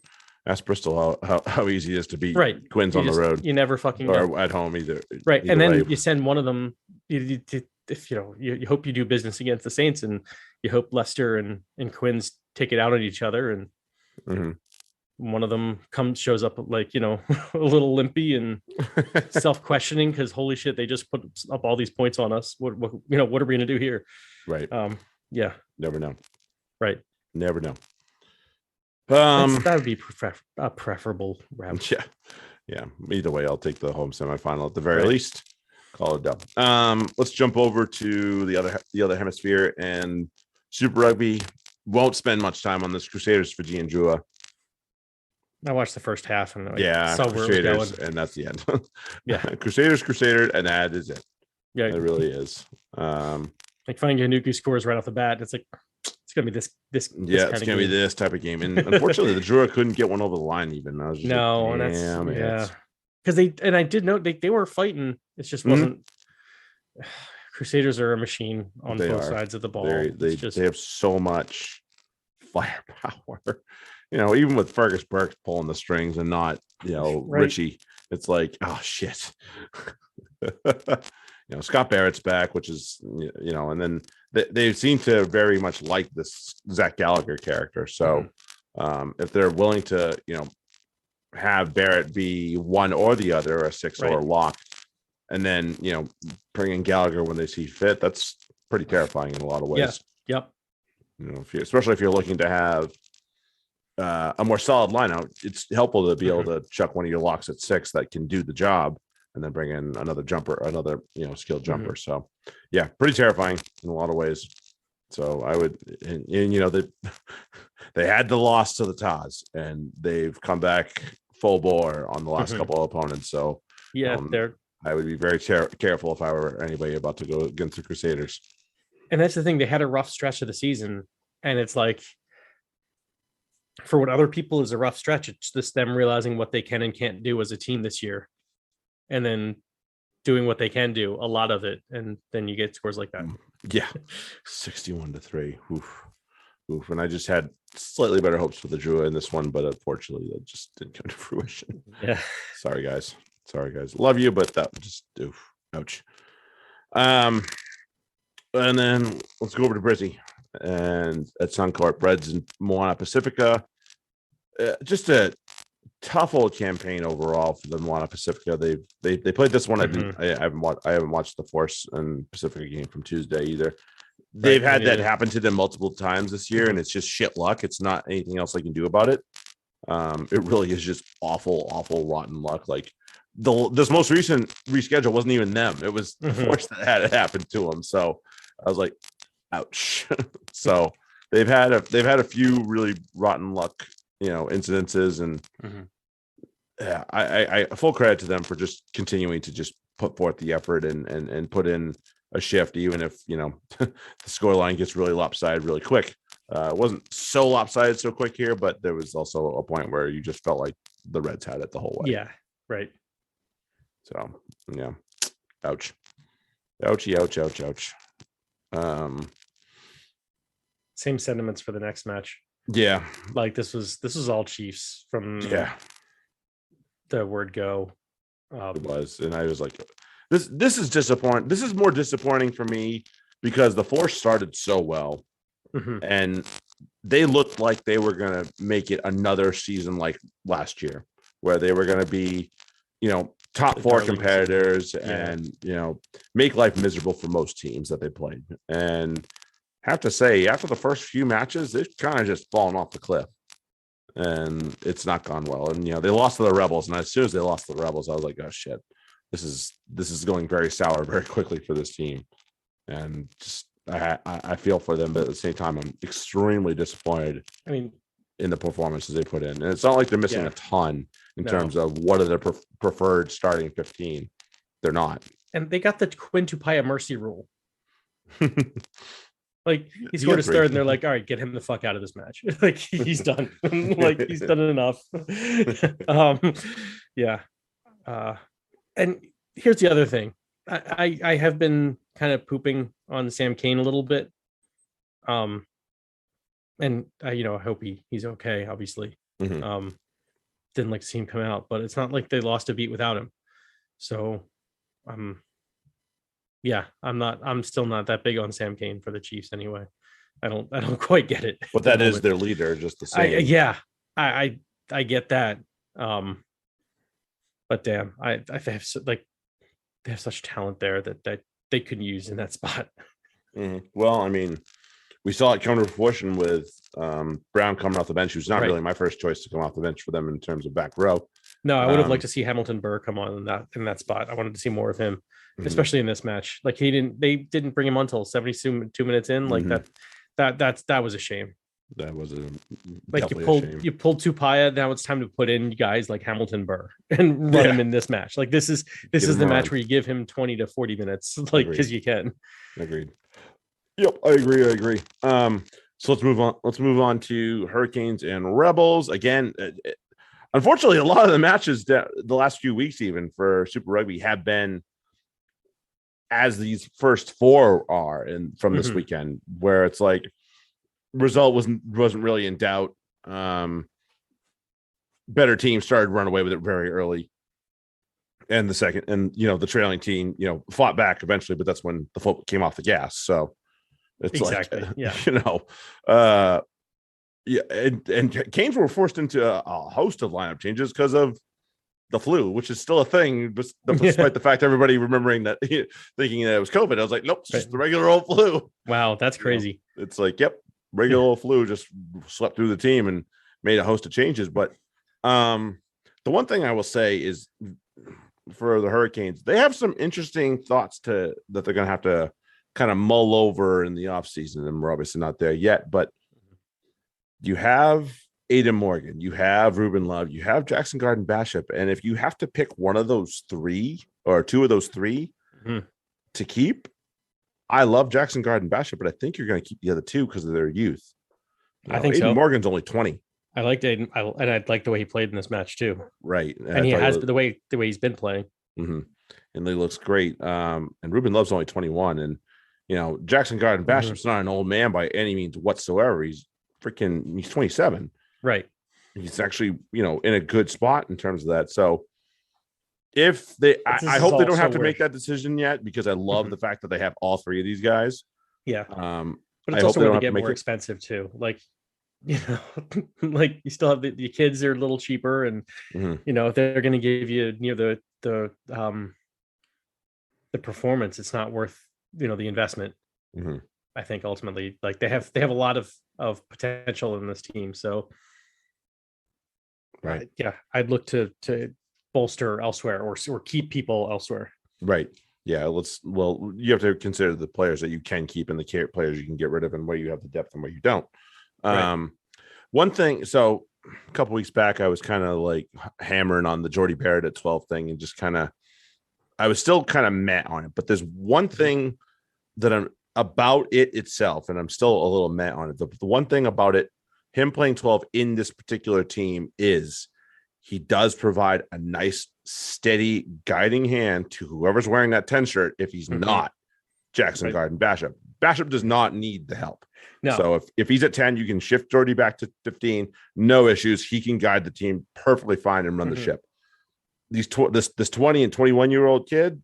ask Bristol how easy it is to beat Quins on the road. You never fucking or at home either. Right, either and then way. you send one of them. If you hope you do business against the Saints, and you hope Leicester and Quins take it out on each other, and one of them shows up like a little limpy and self-questioning because holy shit, they just put up all these points on us. What are we gonna do here? Right. Yeah. Never know. Right. Never know. That would be preferable route. Yeah. Either way, I'll take the home semifinal at the very least. Call it done. Let's jump over to the other hemisphere, and Super Rugby won't spend much time on this. Crusaders Fiji and Drua. I watched the first half and saw where it was going. and that's the end. Yeah, Crusaders, and that is it. Yeah, it really is. Like finding Yanuku scores right off the bat. It's like it's gonna be this. Yeah, it's gonna be this type of game. And unfortunately, the Drua couldn't get one over the line. Even I was just because I did note they were fighting. It just wasn't. Crusaders are a machine on both sides of the ball. They have so much firepower. Even with Fergus Burke pulling the strings and not, Richie, it's like, oh shit. Scott Barrett's back, which is, and then they seem to very much like this Zach Gallagher character. So if they're willing to, have Barrett be one or the other, a six or a lock, and then, bring in Gallagher when they see fit, that's pretty terrifying in a lot of ways. Yeah. Yep. Especially if you're looking to have a more solid lineout, it's helpful to be able to chuck one of your locks at 6 that can do the job, and then bring in another skilled jumper. So yeah, pretty terrifying in a lot of ways. So I would, they had the loss to the Taz, and they've come back full bore on the last couple of opponents. So I would be very careful if I were anybody about to go against the Crusaders. And that's the thing. They had a rough stretch of the season, and it's like, for what other people is a rough stretch, it's just them realizing what they can and can't do as a team this year, and then doing what they can do, a lot of it, and then you get scores like that. Yeah, 61-3. Oof. And I just had slightly better hopes for the Drua in this one, but unfortunately, that just didn't come to fruition. Yeah, sorry guys. Love you, but that just ouch. And then let's go over to Brizzy and at Suncorp Reds and Moana Pacifica. Just a tough old campaign overall for the Moana Pacifica. They played this one. I haven't watched the Force and Pacifica game from Tuesday either. They've had that happen to them multiple times this year, and it's just shit luck. It's not anything else they can do about it. It really is just awful rotten luck. Like this most recent reschedule wasn't even them. It was the Force that had it happen to them. So I was like, ouch. So they've had a few really rotten luck, incidences, and I full credit to them for just continuing to just put forth the effort and put in a shift, even if the scoreline gets really lopsided really quick. It wasn't so lopsided so quick here, but there was also a point where you just felt like the Reds had it the whole way. Yeah, right. So yeah, ouch. Same sentiments for the next match. Yeah, like this was all Chiefs from the word go. It was, and I was like, this is disappointing. This is more disappointing for me because the Force started so well, and they looked like they were going to make it another season like last year, where they were going to be, top 4 competitors and, make life miserable for most teams that they played. And have to say, after the first few matches, they've kind of just fallen off the cliff, and it's not gone well. And, they lost to the Rebels. And as soon as they lost to the Rebels, I was like, oh shit, this is going very sour very quickly for this team. And just, I feel for them, but at the same time, I'm extremely disappointed. In the performances they put in, and it's not like they're missing a ton in terms of what are their preferred starting 15. They're not, and they got the Quinn Tupaia mercy rule. Like he scored his third, and they're like, "All right, get him the fuck out of this match." Like he's done. Like he's done enough. Yeah. And here's the other thing. I have been kind of pooping on Sam Cane a little bit. And I hope he's okay, obviously. Didn't like to see him come out, but it's not like they lost a beat without him. So I'm still not that big on Sam Cane for the Chiefs anyway. I don't quite get it. But that is their leader, just the same. I get that. But damn, I have they have such talent there that they could use in that spot. Well, we saw it come to fruition with Brown coming off the bench, who's not really my first choice to come off the bench for them in terms of back row. No, I would have liked to see Hamilton Burr come on in that spot. I wanted to see more of him, especially in this match. Like they didn't bring him on until 72 minutes in. Like that was a shame. That was like definitely a shame. you pulled Tupaya. Now it's time to put in guys like Hamilton Burr and run him in this match. Like this is the match where you give him 20 to 40 minutes, like because you can. Agreed. Yep, I agree. So let's move on. Let's move on to Hurricanes and Rebels again. Unfortunately, a lot of the matches that the last few weeks, even for Super Rugby, have been as these first four are, and from this weekend, where it's like result wasn't really in doubt. Better team started run away with it very early, and the trailing team fought back eventually, but that's when the foot came off the gas. So it's and Canes were forced into a host of lineup changes because of the flu, which is still a thing, despite the fact everybody remembering that, thinking that it was COVID. I was like, nope, it's just the regular old flu. Wow, that's crazy. It's like, yep, regular old flu just swept through the team and made a host of changes. But the one thing I will say is for the Hurricanes, they have some interesting thoughts that they're going to have to kind of mull over in the offseason, and we're obviously not there yet, but you have Aiden Morgan, you have Ruben Love, you have Jackson Garden Bishop, and if you have to pick one of those three or two of those three to keep, I love Jackson Garden Bishop, but I think you're going to keep the other two because of their youth. I think Aiden Morgan's only 20. I liked Aiden, and I like the way he played in this match too. Right, and he has the way he's been playing, and he looks great. And Ruben Love's only 21, and Jackson Garden Bishop's not an old man by any means whatsoever. He's 27. Right. He's actually, in a good spot in terms of that. So if they, I hope they don't have to make that decision yet, because I love the fact that they have all three of these guys. Yeah. But it's also going to get more expensive too. Like, like you still have the kids are a little cheaper, and if they're going to give you the performance, it's not worth the investment. I think ultimately, like they have a lot of potential in this team. So right, I'd look to bolster elsewhere or keep people elsewhere. Right. Yeah. You have to consider the players that you can keep and the players you can get rid of, and where you have the depth and where you don't. Right. One thing, so a couple weeks back, I was kind of like hammering on the Jordy Barrett at 12 thing, and just I was still kind of mad on it, but there's one thing that I'm about it itself, and I'm still a little mad on it. The one thing about it, him playing 12 in this particular team, is he does provide a nice, steady guiding hand to whoever's wearing that 10 shirt. If he's not Jackson Garden Bishop does not need the help. No. So if he's at 10, you can shift Jordy back to 15, no issues. He can guide the team perfectly fine and run the ship. This 20 and 21-year-old kid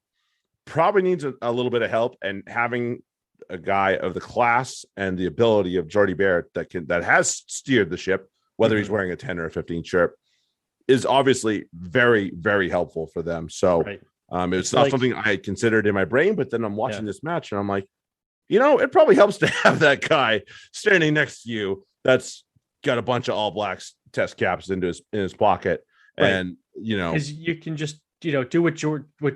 probably needs a little bit of help, and having a guy of the class and the ability of Jordy Barrett that has steered the ship, whether he's wearing a 10 or a 15 shirt, is obviously very, very helpful for them. So it's not something I had considered in my brain, but then I'm watching this match and I'm like, it probably helps to have that guy standing next to you that's got a bunch of All Blacks test caps in his pocket. Right. And because you can just do what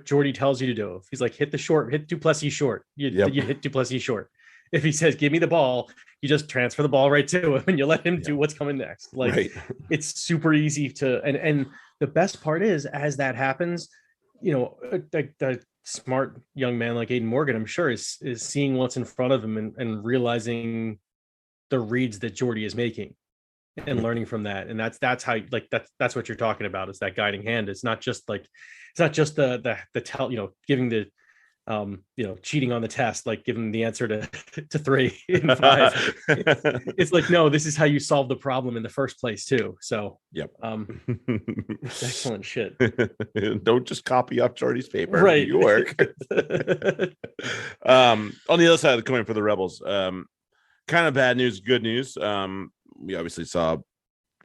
Jordy tells you to do. If he's like, hit Duplessis short, you hit Duplessis short. If he says, give me the ball, you just transfer the ball right to him and you let him do what's coming next. Like it's super easy to, and the best part is, as that happens, the smart young man like Aiden Morgan, I'm sure is seeing what's in front of him and realizing the reads that Jordy is making and learning from that. And that's how, like, that's what you're talking about, is that guiding hand. It's not just the giving the, cheating on the test, like giving the answer to 3 and 5. It's like, no, this is how you solve the problem in the first place too. So excellent shit. Don't just copy off Jordy's paper. Right. You work. On the other side of the coin for the Rebels, kind of bad news, good news. We obviously saw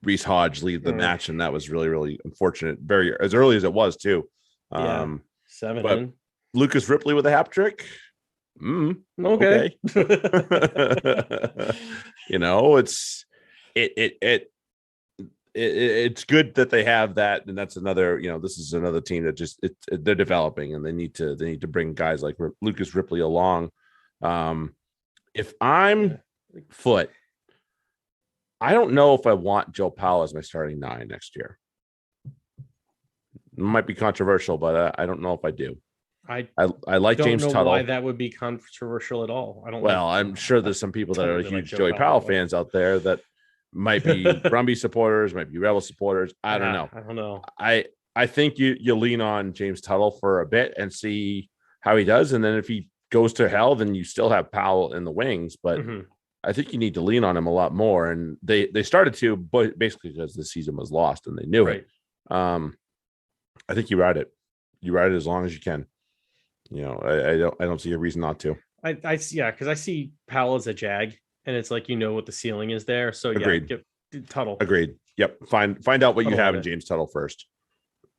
Reese Hodge lead the match, and that was really, really unfortunate. Very as early as it was too. 7 in. Lucas Ripley with a hat trick. Okay. It's good that they have that, and that's another. This is another team that just they're developing, and they need to bring guys like Lucas Ripley along. If I'm Foot, I don't know if I want Joe Powell as my starting 9 next year. It might be controversial, but I don't know if I do. I like James Tuttle. Why that would be controversial at all. I don't. Well, I'm sure there's some people that are huge Joey Powell fans out there that might be Brumby supporters, might be Rebel supporters. I don't know. I don't know. I think you lean on James Tuttle for a bit and see how he does, and then if he goes to hell, then you still have Powell in the wings. But I think you need to lean on him a lot more. And they started to, but basically because the season was lost and they knew it. I think you ride it. You ride it as long as you can. You know, I don't see a reason not to. Because I see Powell as a jag, and it's like what the ceiling is there. So agreed. Get Tuttle. Agreed. Yep. Find out what Tuttle you have in James Tuttle first.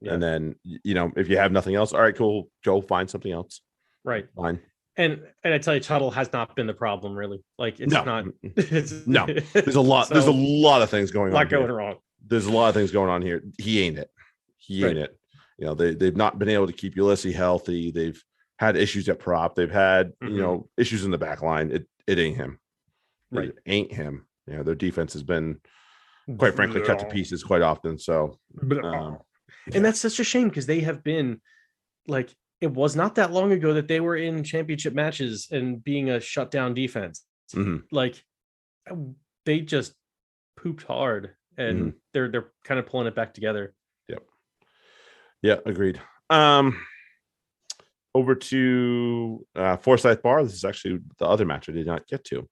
Yeah. And then if you have nothing else, all right, cool. Go find something else. Right. Fine. And I tell you, Tuttle has not been the problem, really. Like it's not. No. There's a lot. There's a lot of things going on. Going wrong. There's a lot of things going on here. He ain't it. He ain't it. You know, they've not been able to keep Ulysses healthy. They've had issues at prop. They've had issues in the back line. It ain't him. Right. It ain't him. You know, their defense has been, quite frankly, cut to pieces quite often. So, and that's such a shame because they have been like, it was not that long ago that they were in championship matches and being a shutdown defense. Like they just pooped hard, and they're kind of pulling it back together. Yep. Yeah, agreed. Over to Forsyth Bar. This is actually the other match I did not get to.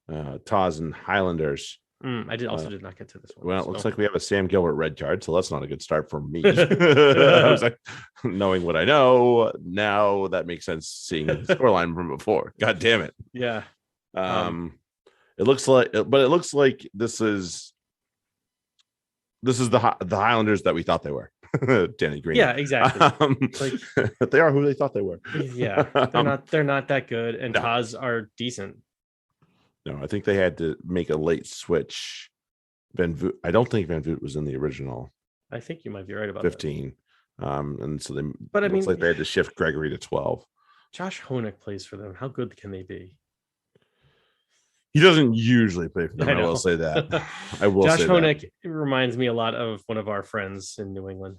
Taz and Highlanders. I did not get to this one. Well, it looks like we have a Sam Gilbert red card, so that's not a good start for me. I was like, knowing what I know now, that makes sense. Seeing the scoreline from before, God damn it. Yeah. It looks like this is the Highlanders that we thought they were. Danny Green. Yeah, exactly. They are who they thought they were. Yeah, they're not that good, and Taz are decent. No, I think they had to make a late switch. I don't think Van Voot was in the original. I think you might be right about 15. And so but I mean, like they had to shift Gregory to 12. Josh Honeck plays for them. How good can they be? He doesn't usually play for them. I will say that. Josh Honeck reminds me a lot of one of our friends in New England.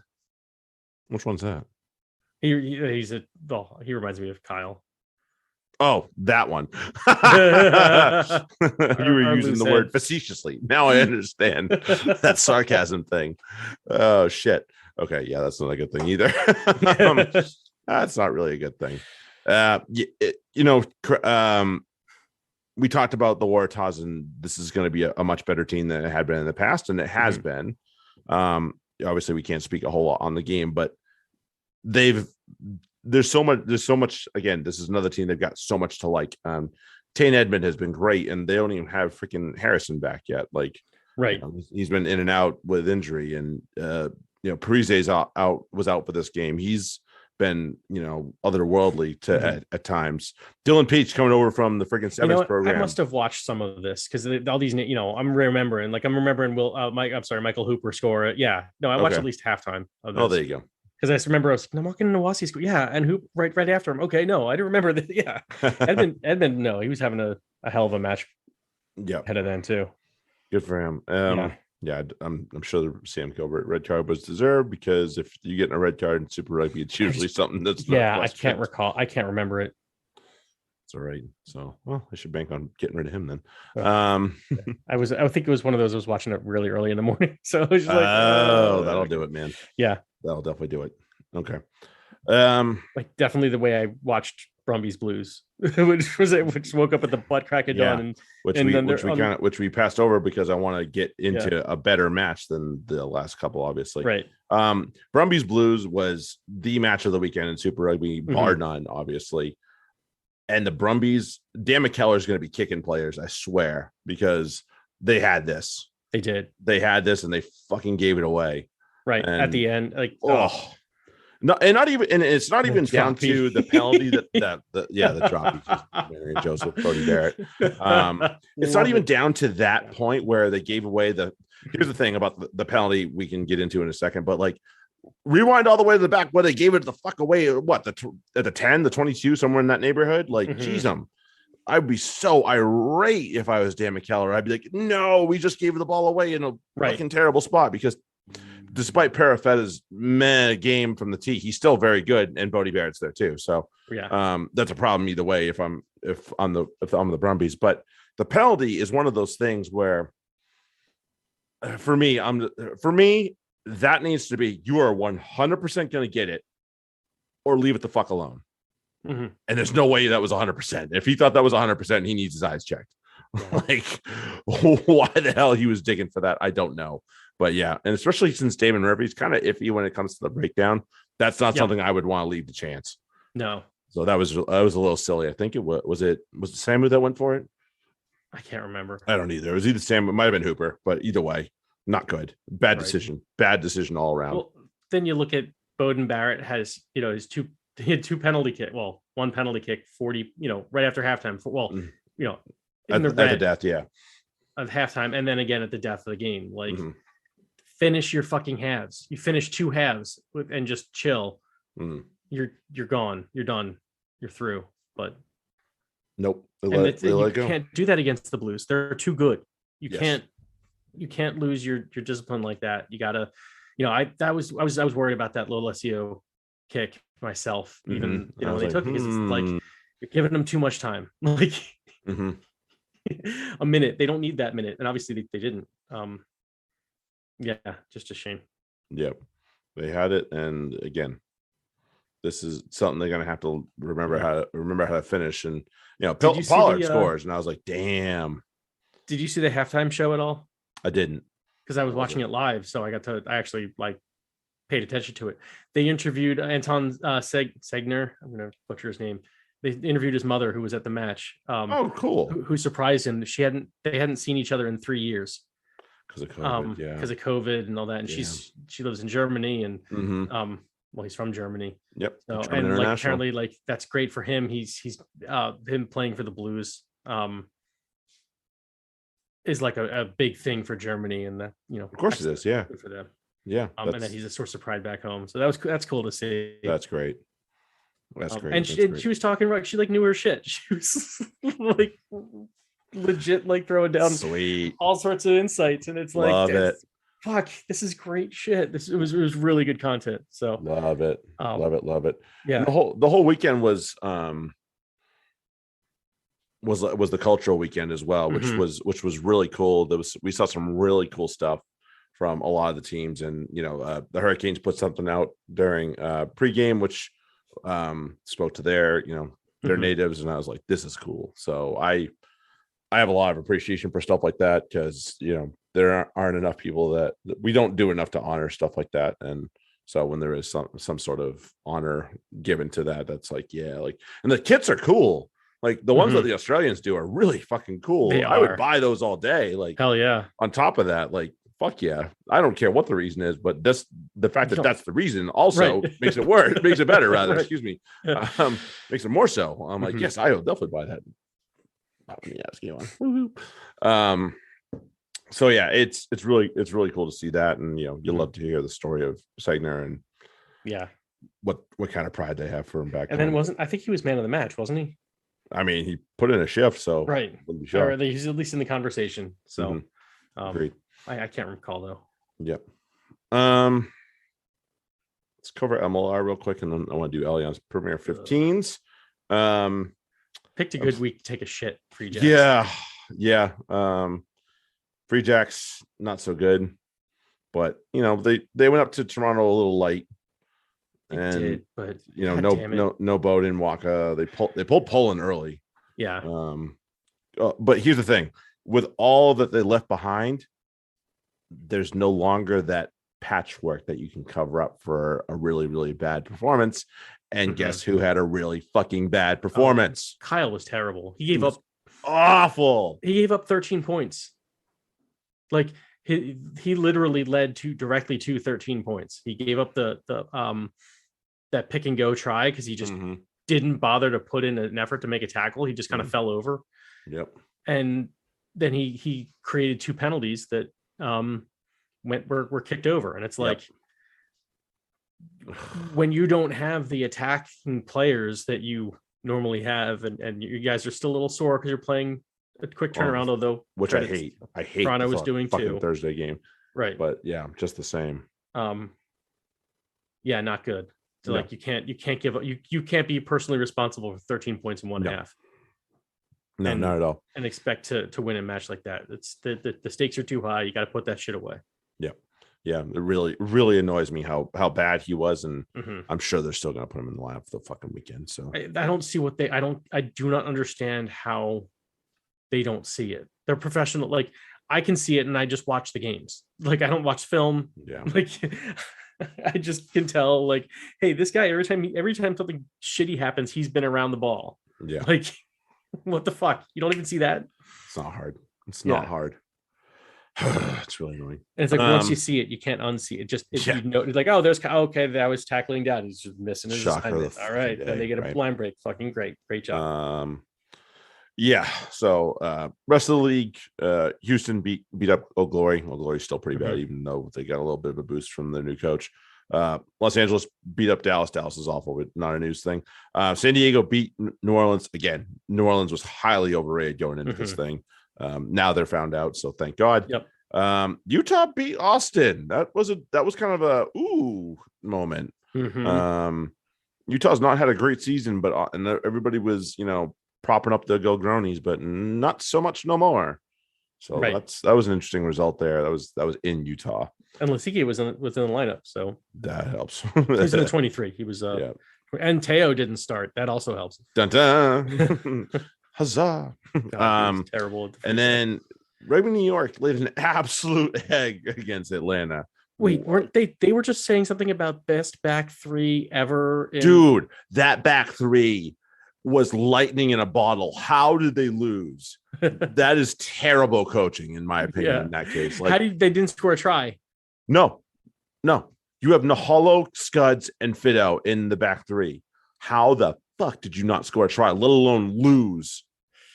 Which one's that? He reminds me of Kyle. Oh, that one. You were using the word facetiously. Now I understand that sarcasm thing. Oh, shit. Okay, yeah, that's not a good thing either. That's not really a good thing. We talked about the Waratahs, and this is going to be a much better team than it had been in the past, and it has been. Obviously, we can't speak a whole lot on the game, but there's so much. Again, this is another team they've got so much to like. Tane Edmond has been great, and they don't even have freaking Harrison back yet. Like, right, he's been in and out with injury, and Parise's was out for this game. He's been otherworldly at times. Dylan Peach coming over from the freaking sevens program. I must have watched some of this because all these I'm remembering Michael Hooper score it. Yeah, no, I watched at least halftime of this. Oh, there you go. Because I just remember I'm walking into Wassy school. Yeah, and who right after him. Okay, no, I didn't remember that. Yeah, Edmund, no, he was having a hell of a match. Yeah, ahead of then too. Good for him. Yeah, I'm sure the Sam Gilbert red card was deserved, because if you get a red card in Super Rugby, it's usually something that's I can't recall. I can't remember it. It's all right. So, well, I should bank on getting rid of him then. I think it was one of those. I was watching it really early in the morning, so I was just that'll do it, man. Yeah, that'll definitely do it. Okay. Like definitely the way I watched Brumbies Blues, which woke up at the butt crack of dawn, which we passed over because I want to get into a better match than the last couple, obviously. Right. Brumbies Blues was the match of the weekend in Super Rugby, bar none, obviously. And the Brumbies, Dan McKellar is going to be kicking players, I swear, because they had this. They did. They had this, and they fucking gave it away. Right at the end, like no, and it's not even down to the penalty the droppy, Mary and Joseph, Cody Barrett. It's not even down to that point where they gave away here's the thing about the penalty we can get into in a second, but like rewind all the way to the back where they gave it the fuck away. What, at the 10, the 22, somewhere in that neighborhood? Like, geez, I'd be so irate if I was Dan McKellar. I'd be like, no, we just gave the ball away in a fucking terrible spot, because despite Parafeta's game from the tee, he's still very good, and Bodie Barrett's there too. So that's a problem either way if I'm the Brumbies. But the penalty is one of those things where, for me, that needs to be, you are 100% going to get it, or leave it the fuck alone. Mm-hmm. And there's no way that was 100%. If he thought that was 100%, he needs his eyes checked. Like, why the hell he was digging for that, I don't know. But yeah, and especially since Damon Murphy's kind of iffy when it comes to the breakdown, that's not something I would want to leave to chance. No. So that was a little silly. I think it was it Samu that went for it? I can't remember. I don't either. It was either Samu, it might have been Hooper, but either way, not good. Bad decision. Bad decision all around. Well, then you look at Beauden Barrett has, he had two penalty kick. Well, one penalty kick, 40, right after halftime. In at the death, of halftime, and then again at the death of the game. Like, finish your fucking halves. You finish two halves and just chill. You're gone. You're done. You're through. But nope. You can't do that against the Blues. They're too good. You can't lose your discipline like that. You gotta, I was worried about that Lolesio kick myself, even when they took it, because it's like you're giving them too much time. Like a minute. They don't need that minute. And obviously they didn't. Just a shame. Yep. They had it, and again, this is something they're gonna have to remember how to finish. And Pollard scores, and I was like, damn. Did you see the halftime show at all? I didn't, because I was watching it live, so I actually paid attention to it. They interviewed Anton Segner. I'm gonna butcher his name. They interviewed his mother, who was at the match. Oh, cool. Who surprised him. They hadn't seen each other in 3 years because of COVID. Because of COVID and all that. And she lives in Germany, and he's from Germany. Yep. So, and apparently that's great for him. He's him playing for the Blues is like a big thing for Germany, and that of course it is. Yeah, good for them. Yeah, and then he's a source of pride back home. So that's cool to see. That's great. That's great. And she was talking about, she knew her shit. She was legit throwing down all sorts of insights, and it's like, love it. Fuck, this is great shit. It was really good content. So love it. Love it. Yeah. And the whole weekend was the cultural weekend as well, which was really cool. We saw some really cool stuff from a lot of the teams, and the Hurricanes put something out during pregame, which spoke to their natives, and I was like, this is cool. So I have a lot of appreciation for stuff like that, because there aren't enough people that we don't do enough to honor stuff like that. And so when there is some sort of honor given to that, that's and the kits are cool. Like the ones that the Australians do are really fucking cool. I would buy those all day. Like, hell yeah. On top of that, fuck yeah. I don't care what the reason is, but the fact that that's the reason also makes it worse, makes it better rather, excuse me. Makes it more so. I'm like, yes, I will definitely buy that. So yeah, it's really cool to see that. And you'll love to hear the story of Segner and what kind of pride they have for him back. And then I think he was man of the match, wasn't he? I mean, he put in a shift, so right. Or he's at least in the conversation. So great. I can't recall though. Yep. Let's cover MLR real quick, and then I want to do Allianz Premier 15s. Picked a good week to take a shit. Free Jacks. Yeah. Free Jacks not so good, but they went up to Toronto a little light. And did, but no Bowden, Waka. They pulled Poland early. Yeah. But here's the thing: with all that they left behind, there's no longer that patchwork that you can cover up for a really, really bad performance. And guess who had a really fucking bad performance? Kyle was terrible. He gave up awful. He gave up 13 points. Like he literally led directly to 13 points. He gave up the that pick and go try because he just didn't bother to put in an effort to make a tackle. He just kind of fell over. Yep. And then he created two penalties that were kicked over. And it's like, when you don't have the attacking players that you normally have, and you guys are still a little sore because you're playing a quick turnaround, although which I hate. Toronto was doing fucking too. Thursday game, right? But yeah, just the same. Yeah, not good. So like you can't give up. You can't be personally responsible for 13 points in one half. No, not at all. And expect to win a match like that. It's the stakes are too high. You got to put that shit away. Yeah, it really annoys me how bad he was, and I'm sure they're still gonna put him in the lineup for the fucking weekend. So I don't see what I do not understand how they don't see it. They're professional. Like I can see it, and I just watch the games. Like I don't watch film. Yeah, like I just can tell. Like, hey, this guy every time something shitty happens, he's been around the ball. Yeah, like what the fuck? You don't even see that. It's not hard. It's not hard. It's really annoying. And it's like once you see it, you can't unsee it. You know, it's like, oh, okay, that was tackling down. He's just missing his assignment. All right, then they get a blind break. Fucking great job. Yeah. So rest of the league, Houston beat up Old Glory. Old Glory's still pretty bad, even though they got a little bit of a boost from their new coach. Los Angeles beat up Dallas. Dallas is awful, but not a news thing. San Diego beat New Orleans again. New Orleans was highly overrated going into this thing. Now they're found out, so thank God. Yep. Utah beat Austin. That was kind of a ooh moment. Utah's not had a great season, but and everybody was propping up the Go Gronies, but not so much no more. So that was an interesting result there. That was in Utah. And Lasike was in the lineup, so that helps. He's in the 23. He was and Teo didn't start. That also helps. Dun dun. Huzzah. God, terrible. And then Rugby New York laid an absolute egg against Atlanta. Wait, weren't they were just saying something about best back three ever? Dude, that back three was lightning in a bottle. How did they lose? That is terrible coaching, in my opinion, in that case. Like, they didn't score a try? No. You have Naholo, Scuds, and Fido in the back three. How the fuck did you not score a try, let alone lose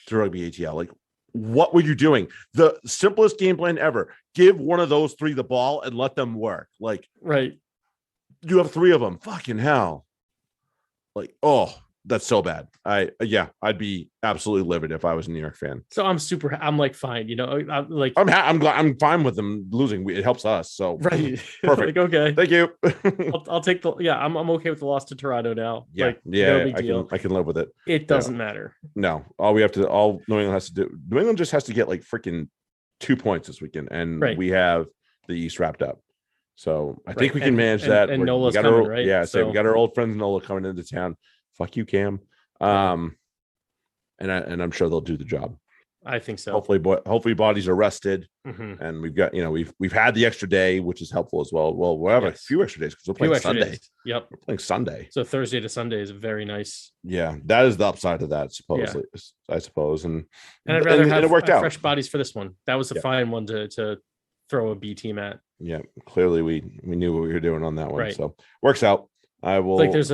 to Rugby ATL? Like, what were you doing? The simplest game plan ever. Give one of those three the ball and let them work. Like, right. You have three of them. Fucking hell. Like, oh, that's so bad. I'd be absolutely livid if I was a New York fan. So I'm like, fine, I'm fine with them losing. It helps us. So right, perfect. Like, okay, thank you. I'll take I'm okay with the loss to Toronto now. Yeah, no big deal. I can live with it. It doesn't matter. No, all New England has to do. New England just has to get like freaking 2 points this weekend, and we have the East wrapped up. So I think we can manage that. And Nola's coming, right? Yeah, so we got our old friend Nola coming into town. Fuck you, Cam. And I'm sure they'll do the job. I think so. Hopefully bodies are rested, and we've got we've had the extra day, which is helpful as well. Well, we'll have a few extra days because we're playing Sunday. Yep, we're playing Sunday. So Thursday to Sunday is very nice. Yeah, that is the upside of that, supposedly. I suppose, and I'd rather have it worked out. Fresh bodies for this one. That was a fine one to throw a B team at. Yeah, clearly we knew what we were doing on that one, so works out. I will. Like there's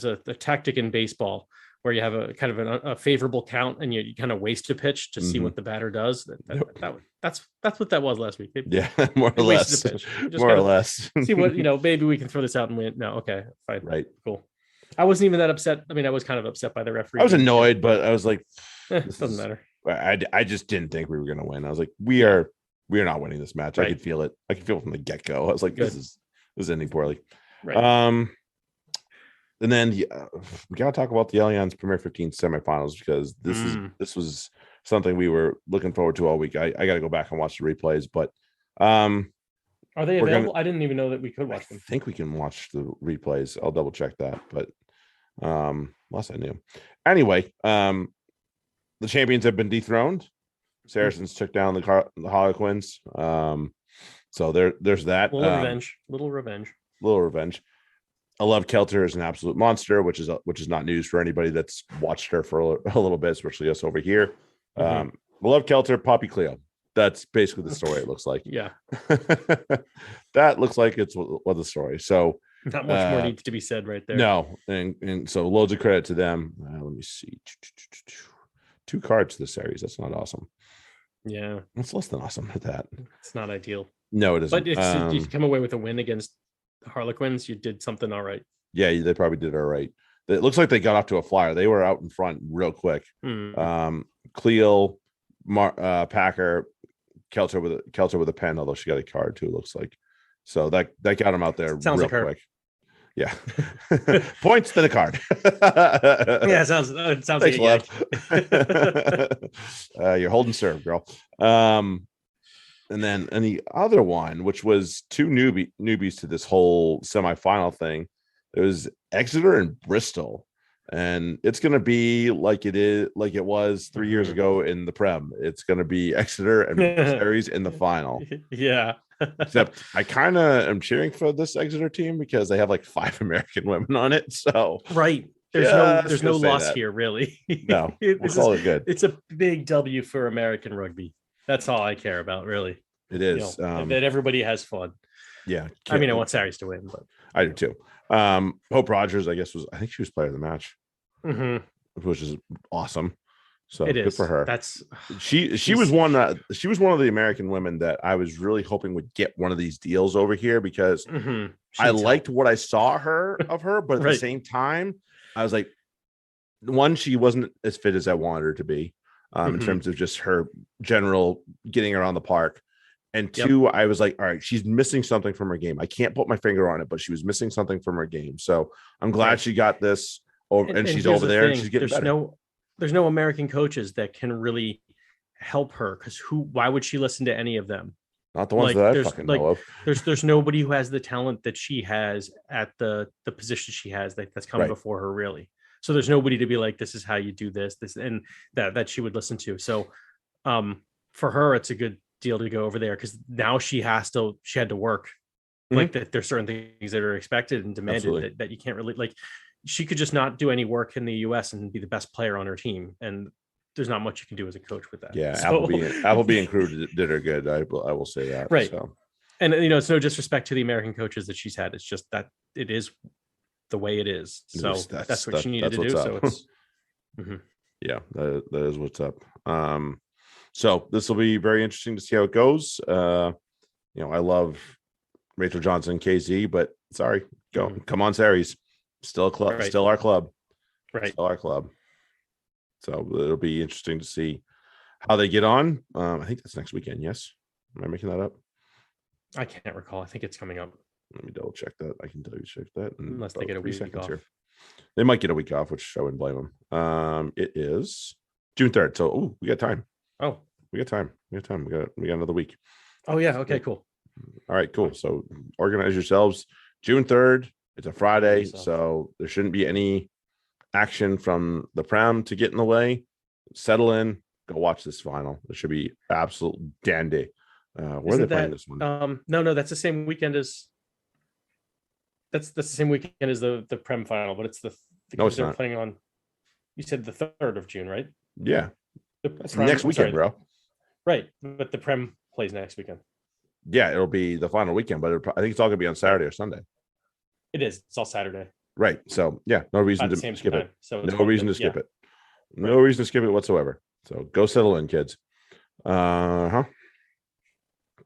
a tactic in baseball where you have a kind of a favorable count and you kind of waste a pitch to see what the batter does. That's what that was last week. More or less. More or less. See what maybe we can throw this out and win. No, okay, fine, right, cool. I wasn't even that upset. I mean, I was kind of upset by the referee. I was annoyed, but I was like, it doesn't matter. I just didn't think we were going to win. I was like, we are not winning this match. Right. I could feel it. I could feel it from the get go. I was like, this is ending poorly. Right. And then we got to talk about the Allianz Premier 15 semifinals because this was something we were looking forward to all week. I got to go back and watch the replays, but are they available? I didn't even know that we could watch them. I think we can watch the replays. I'll double check that, but unless I knew. Anyway, the champions have been dethroned. Saracens took down the Harlequins. So there's that. Little revenge. I love Kelter is an absolute monster, which is not news for anybody that's watched her for a little bit, especially us over here. I love Kelter, Poppy Cleo. That's basically the story. It looks like. Yeah. That looks like it's what the story. So not much more needs to be said right there. No, and so loads of credit to them. Let me see. 2 cards to the series. That's not awesome. Yeah, it's less than awesome at that. It's not ideal. No, it isn't. But if you come away with a win against the Harlequins, you did something all right. Yeah, they probably did all right. it looks like they got off to a flyer. They were out in front real quick. Cleo, Packer, Kelter with a pen, although she got a card too. It looks like so that got them out there real like quick. Yeah, points to the card. Yeah, it sounds Thanks, love. You're holding serve, girl. And then the other one, which was two newbies to this whole semifinal thing, it was Exeter and Bristol, and it's going to be like it was 3 years ago in the Prem. It's going to be Exeter and Series in the final. Yeah. Except I kind of am cheering for this Exeter team because they have like 5 American women on it. So right. There's no loss here, really. No, we'll call it good. It's a big W for American rugby. That's all I care about, really. It is that everybody has fun. Yeah, I mean, I want Saris to win, but I do too. Hope Rogers, I guess, I think she was player of the match, which is awesome. So good for her. She was one of the American women that I was really hoping would get one of these deals over here because I liked what I saw of her, but at the same time, I was like, one, she wasn't as fit as I wanted her to be, in terms of just her general getting around the park. And two, I was like, all right, she's missing something from her game. I can't put my finger on it, but she was missing something from her game. So I'm glad she got this over, and she's over there and she's getting better. There's no American coaches that can really help her because why would she listen to any of them? Not the ones that I fucking know of. There's nobody who has the talent that she has at the position she has that's come before her, really. So there's nobody to be like, this is how you do this, and that she would listen to. So for her, it's a good deal to go over there because now she had to work. Like that there's certain things that are expected and demanded that you can't really like. She could just not do any work in the US and be the best player on her team. And there's not much you can do as a coach with that. Yeah. So, Appleby and crew did her good. I will say that. Right. So. And, it's no disrespect to the American coaches that she's had. It's just that it is the way it is. So that's what she needed to do. So it's, yeah, that is what's up. So this will be very interesting to see how it goes. I love Rachel Johnson, KZ, but sorry, come on, Saris. Still a club, still our club, still our club. So it'll be interesting to see how they get on. I think that's next weekend. Yes, am I making that up? I can't recall. I think it's coming up. Let me double check that. I can tell you check that. Unless they get a week off. Here. They might get a week off, which I wouldn't blame them. It is June 3rd. So we got time. Oh, we got time. We got another week. Oh yeah. Okay. Cool. All right. Cool. So organize yourselves. June 3rd. It's a Friday, so there shouldn't be any action from the Prem to get in the way. Settle in, go watch this final. It should be absolute dandy. Where are they playing this one? No, that's the same weekend as the same weekend as the Prem final, but it's they're not. Playing on. You said the 3rd of June, right? Yeah, next weekend, bro. Right, but the Prem plays next weekend. Yeah, it'll be the final weekend, but I think it's all gonna be on Saturday or Sunday. It is. It's all Saturday. Right. So yeah, no reason to skip it. So no reason to skip it. No reason to skip it whatsoever. So go settle in, kids. Cool.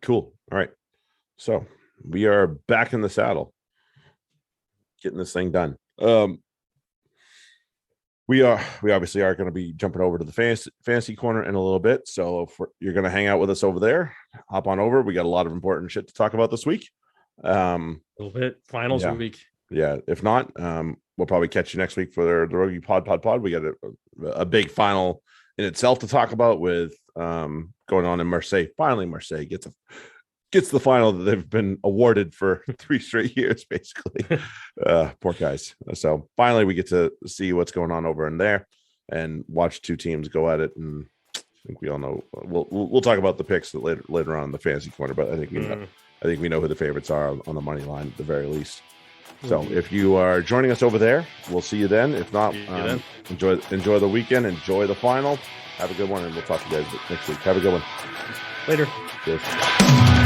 All right. So we are back in the saddle, getting this thing done. We obviously are going to be jumping over to the fantasy corner in a little bit. So if you're going to hang out with us over there, hop on over. We got a lot of important shit to talk about this week. A little bit finals week. Yeah. If not, we'll probably catch you next week for the rugby pod. We got a big final in itself to talk about with going on in Marseille. Finally, Marseille gets the final that they've been awarded for 3 straight years, basically. Poor guys. So finally, we get to see what's going on over in there and watch 2 teams go at it. And I think we all know. We'll talk about the picks later on in the fantasy corner, but I think we know who the favorites are on the money line at the very least. So if you are joining us over there, we'll see you then. If not, enjoy the weekend, enjoy the final. Have a good one, and we'll talk to you guys next week. Have a good one. Later. Cheers.